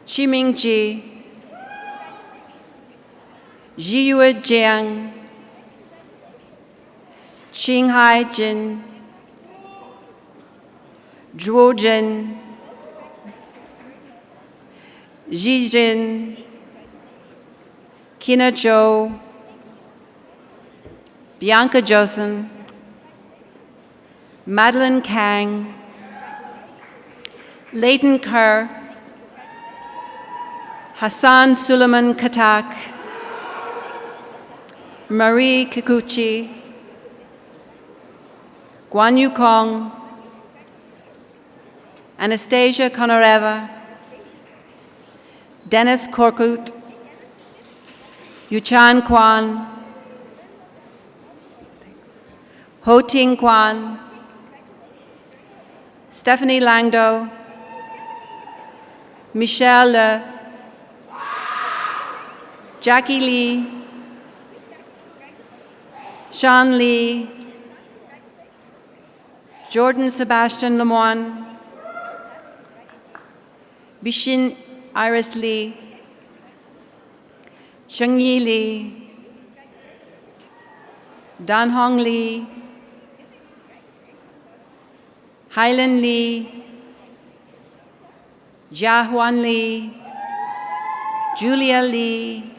Qiming Ji, Zhiyue Jiang, Qinghai Jin, Zhuo Jin, Ji Jin, Kina Zhou, Bianca Josen, Madeline Kang, Leighton Kerr, Hassan Suleiman Katak, Marie Kikuchi, Guan Yu Kong, Anastasia Konoreva, Dennis Korkut, Yuchan Kwan, Ho Ting Kwan, Stephanie Langdo, Michelle Le, Jackie Lee, Sean Lee, Jordan Sebastian Lemoine, Bishin Iris Lee, Chengyi Lee, Dan Hong Lee, Hailan Lee, Jia Huan Lee, Julia Lee,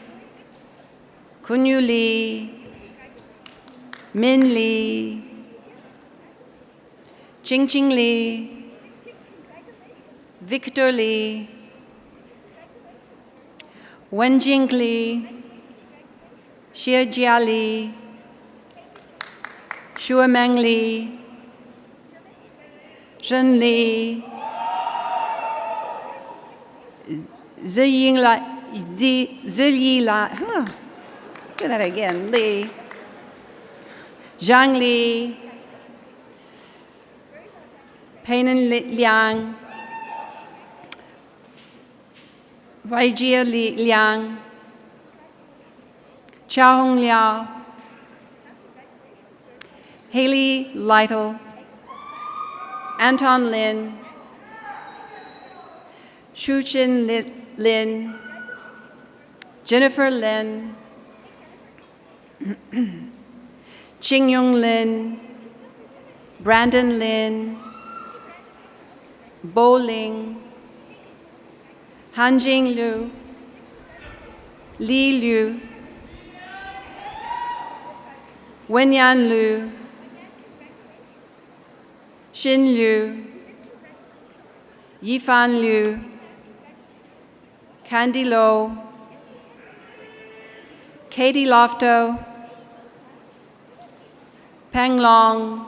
Kunyu Lee, Min Lee, Jing Lee, Victor Lee, Wenjing Li, Xie Jia Li, Shuameng Li, Zhen Li, Ziyi La, do that again, Li, Zhang Li, Peinan Liang, Waijia Liang, Chaohong Liao, Haley Lytle, Anton Lin, Shuchin Lin, Jennifer Lin, Qingyong Lin, Brandon Lin, Bo Ling, Hanjing Liu, Li Liu, Wenyan Liu, Xin Liu, Yifan Liu, Candy Lo, Katie Lofto, Peng Long,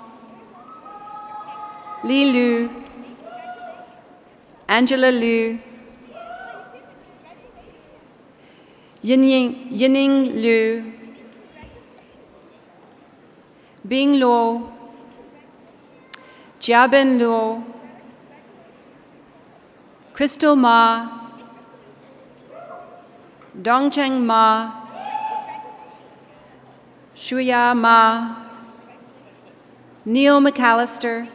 Li Liu, Angela Liu, Yining Liu, Bing Luo, Jiaben Luo, Crystal Ma, Dongcheng Ma, Shuya Ma, Neil McAllister,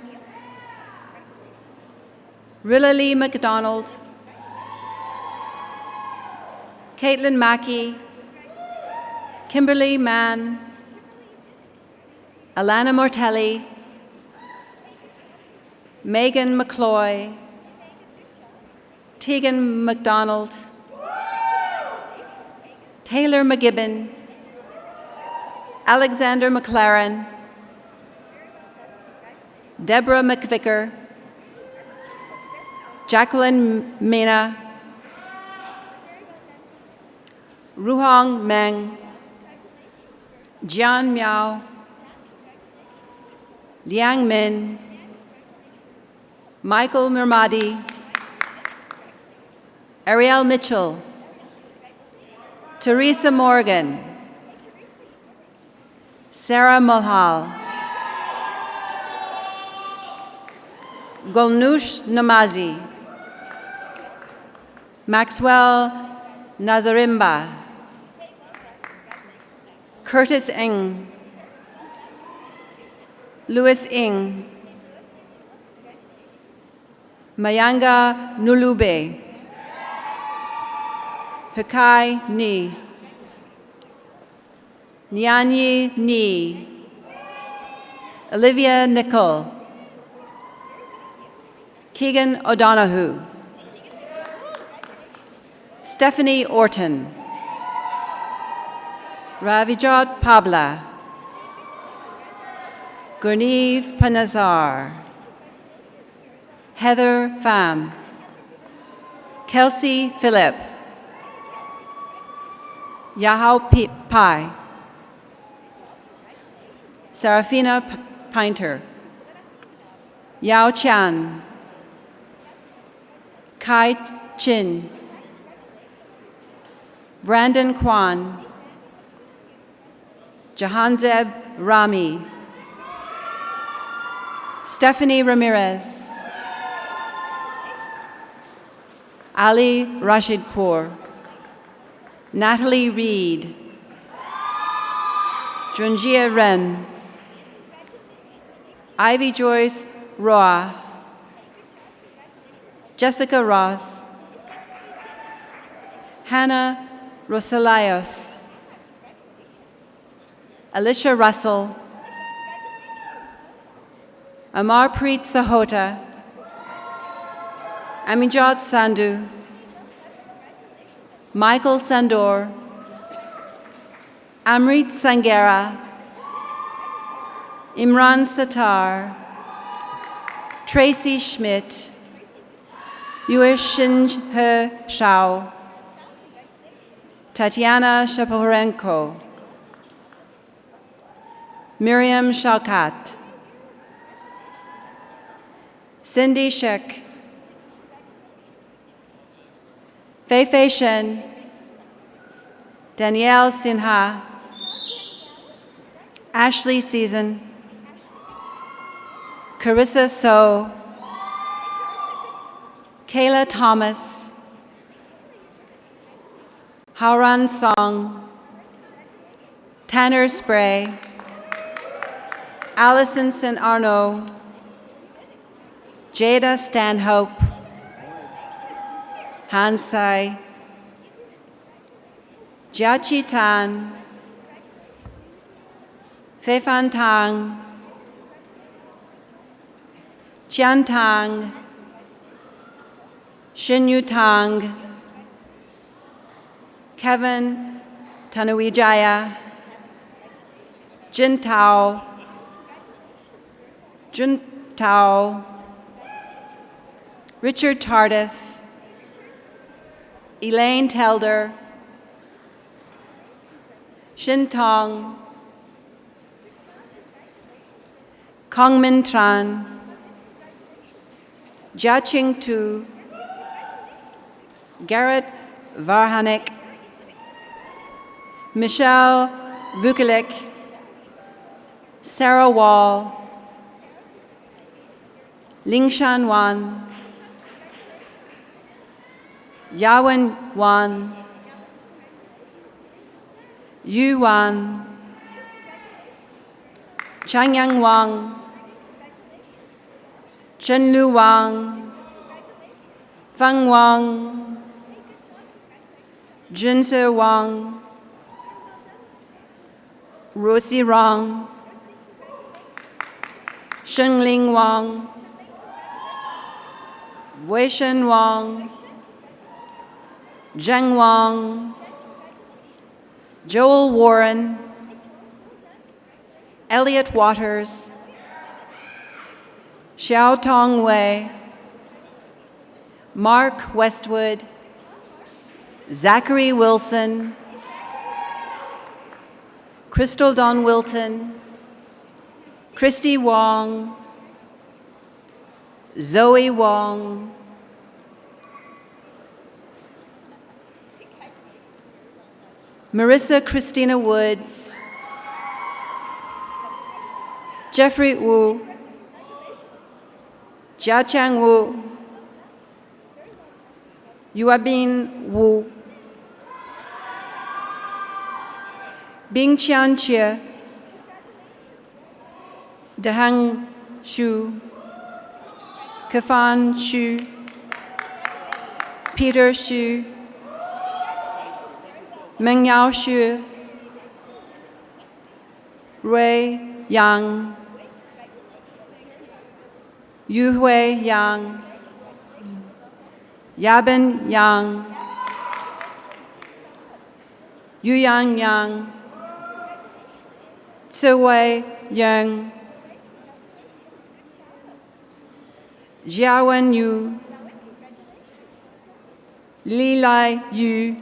Rilla Lee McDonald, Caitlin Mackey, Kimberly Mann, Alana Mortelli, Megan McCloy, Tegan McDonald, Taylor McGibbon, Alexander McLaren, Deborah McVicker, Jacqueline Mena, Ruhong Meng, Jian Miao, Liang Min, Michael Mirmadi, Ariel Mitchell, Teresa Morgan, Sarah Mulhal, Golnush Namazi, Maxwell Nazarimba, Curtis Ng, Louis Ng, Mayanga Nulube, Hakai Ni, Nyanyi Ni, Olivia Nicol, Keegan O'Donoghue, Stephanie Orton, Ravijot Pabla, Gurneev Panazar, Heather Pham, Kelsey Phillip, Yahao Pai, Serafina Pinter, Yao Chan, Kai Chin, Brandon Kwan, Jahanzeb Rami, Stephanie Ramirez, Ali Rashidpour, Natalie Reed, Junjia Ren, Ivy Joyce Roa, Jessica Ross, Hannah Rosalayos, Alicia Russell, Amarpreet Sahota, Amijot Sandhu, Michael Sandor, Amrit Sangera, Imran Sattar, Tracy Schmidt, Yuishin He Shao, Tatiana Shaporenko, Miriam Shalkat, Cindy Sheck, Fei Shen, Danielle Sinha, Ashley Season, Carissa So, Kayla Thomas, Hauran Song, Tanner Spray, Allison St. Arnaud, Jada Stanhope, Hansai, Jiachi Tan, Feifan Tang, Qian Tang, Xinyu Tang, Kevin Tanuijaya, Jin Tao, Jun Tao, Richard Tardif, Elaine Telder, Shin Tong, Kongmin Tran, Jia Ching Tu, Garrett Varhanek, Michelle Vukulik, Sarah Wall, Lingshan Wan, Yawen Wan, Yu Wan, Changyang Wang, Chenlu Wang, Feng Wang, Junse Wang, Rosie Rong, Shengling Wang, Weishen Wang, Zheng Wang, Joel Warren, Elliot Waters, Xiao Tong Wei, Mark Westwood, Zachary Wilson, Crystal Dawn Wilton, Christy Wong, Zoe Wong, Marissa Christina Woods, Jeffrey Wu, Jiachang Wu, Yuabin Wu, Bing Qianqie, Deheng Xu, Kefan Xu, Peter Xu, Mengyao Xu, Rui Yang, Yuhui Yang, Yabin Yang, Yuyang Yang, Ziwei Yang, Jiawen Yu, Li Lai Yu,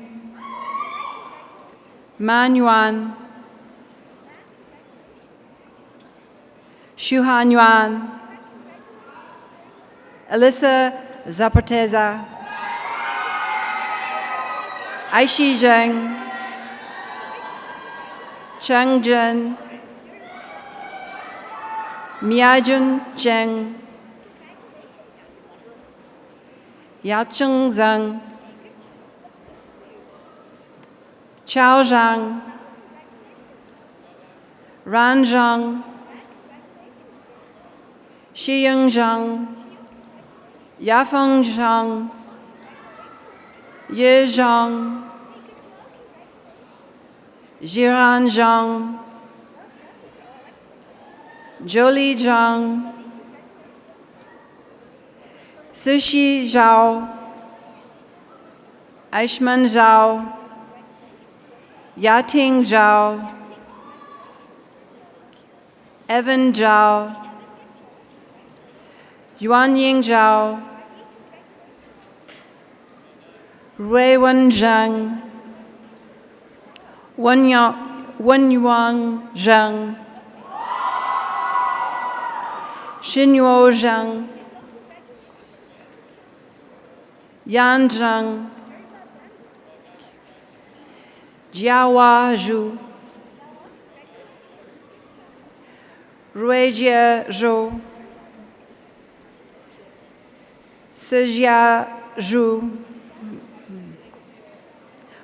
Man Yuan, Shuhan Yuan, Alyssa Zaporteza, Aishi Zheng, Cheng Zhen, Miajun Zheng, Yacheng Zheng, Chao Zhang, Ran Zhang, Xiying Zhang, Yafeng Zhang, Ye Zhang, Jiran Zhang, Jolie Zhang, Sushi Zhao, Aishman Zhao, Yating Zhao, Evan Zhao, Yuanying Zhao, Ruiwen Zheng, Wenyuan Zheng, Xinyuo Zheng, Yan Zheng, Jiahua Zhu, Ruijie Zhou, Sijia Zhu,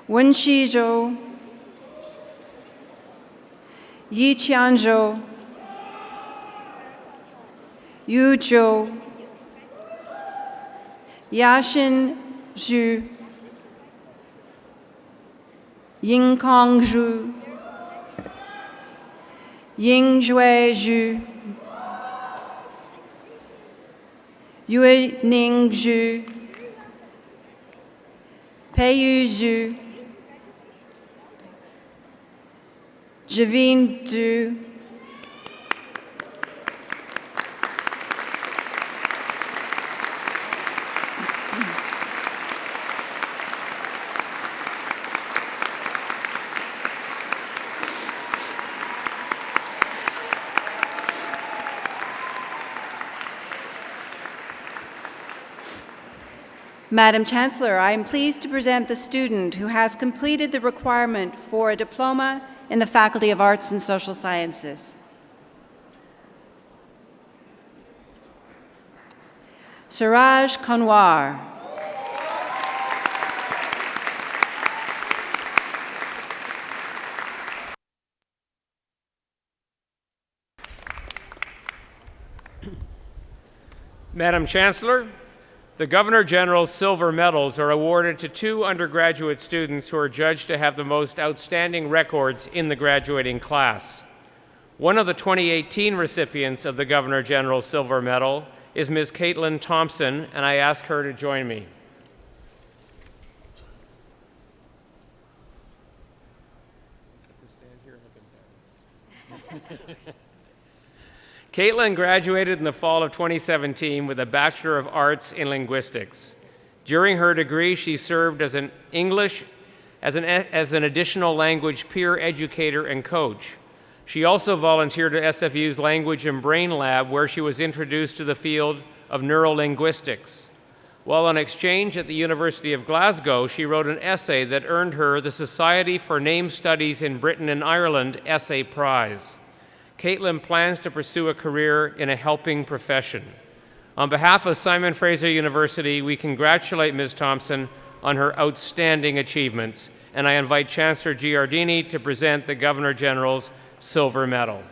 Wenxi Zhou, Yiqian Zhou, Yu Zhou, Yaxin Zhu, Yingkong Zhu, Yingzhui Zhu, Yuening Zhu, Peiyu Zhu, Javine Zhu, Madam Chancellor, I am pleased to present the student who has completed the requirement for a diploma in the Faculty of Arts and Social Sciences. Suraj Kanwar. Madam Chancellor, the Governor General's silver medals are awarded to 2 undergraduate students who are judged to have the most outstanding records in the graduating class. One of the 2018 recipients of the Governor General's silver medal is Ms. Caitlin Thompson, and I ask her to join me. Caitlin graduated in the fall of 2017 with a Bachelor of Arts in Linguistics. During her degree, she served as an English as an additional language peer educator and coach. She also volunteered at SFU's Language and Brain Lab, where she was introduced to the field of neurolinguistics. While on exchange at the University of Glasgow, she wrote an essay that earned her the Society for Name Studies in Britain and Ireland Essay Prize. Caitlin plans to pursue a career in a helping profession. On behalf of Simon Fraser University, we congratulate Ms. Thompson on her outstanding achievements, and I invite Chancellor Giardini to present the Governor General's Silver Medal.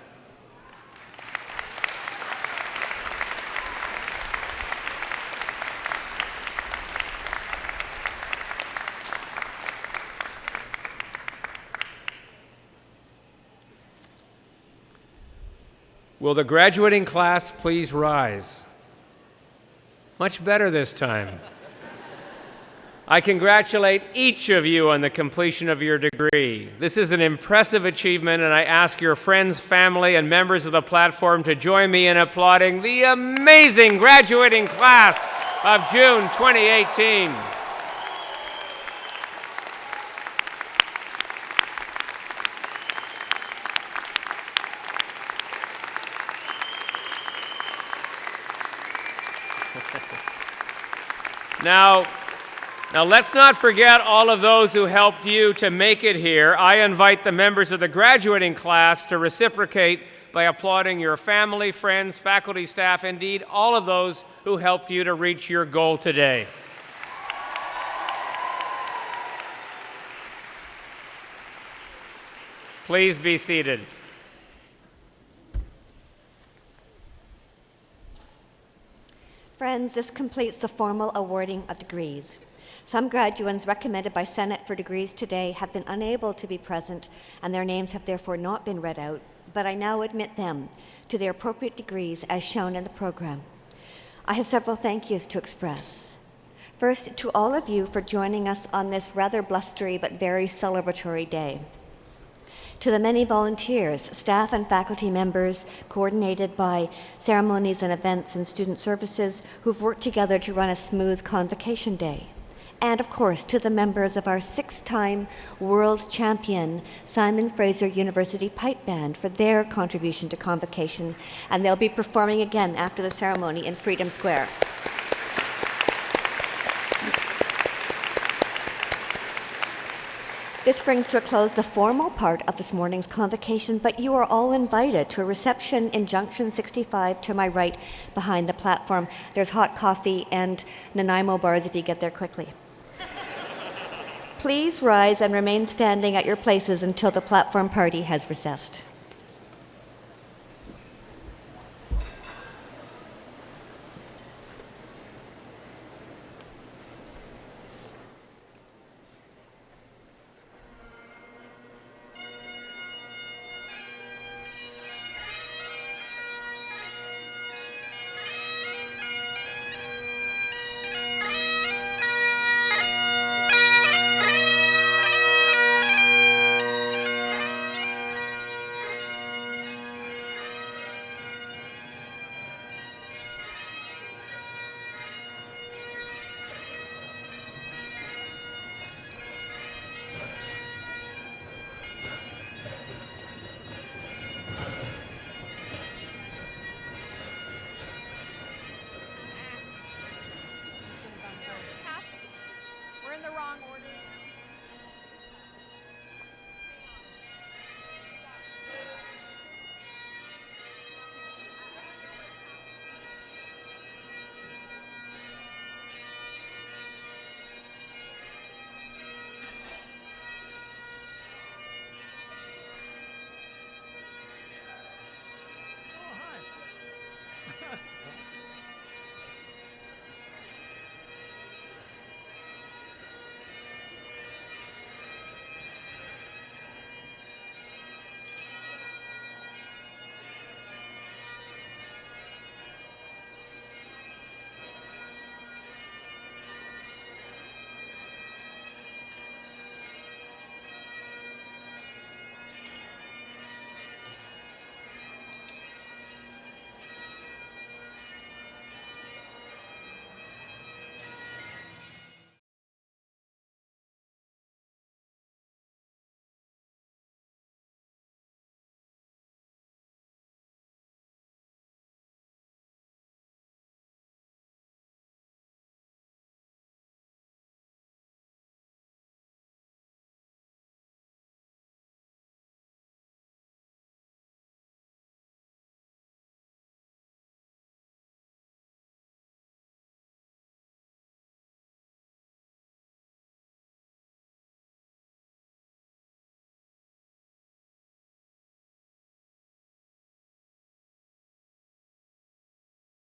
Will the graduating class please rise? Much better this time. I congratulate each of you on the completion of your degree. This is an impressive achievement, and I ask your friends, family, and members of the platform to join me in applauding the amazing graduating class of June 2018. Now, let's not forget all of those who helped you to make it here. I invite the members of the graduating class to reciprocate by applauding your family, friends, faculty, staff, indeed, all of those who helped you to reach your goal today. Please be seated. Friends, this completes the formal awarding of degrees. Some graduates recommended by Senate for degrees today have been unable to be present, and their names have therefore not been read out, but I now admit them to their appropriate degrees as shown in the program. I have several thank yous to express. First, to all of you for joining us on this rather blustery but very celebratory day. To the many volunteers, staff and faculty members coordinated by ceremonies and events and student services who've worked together to run a smooth Convocation day. And of course, to the members of our 6-time world champion Simon Fraser University Pipe Band for their contribution to Convocation, and they'll be performing again after the ceremony in Freedom Square. This brings to a close the formal part of this morning's Convocation, but you are all invited to a reception in Junction 65 to my right behind the platform. There's hot coffee and Nanaimo bars if you get there quickly. Please rise and remain standing at your places until the platform party has recessed.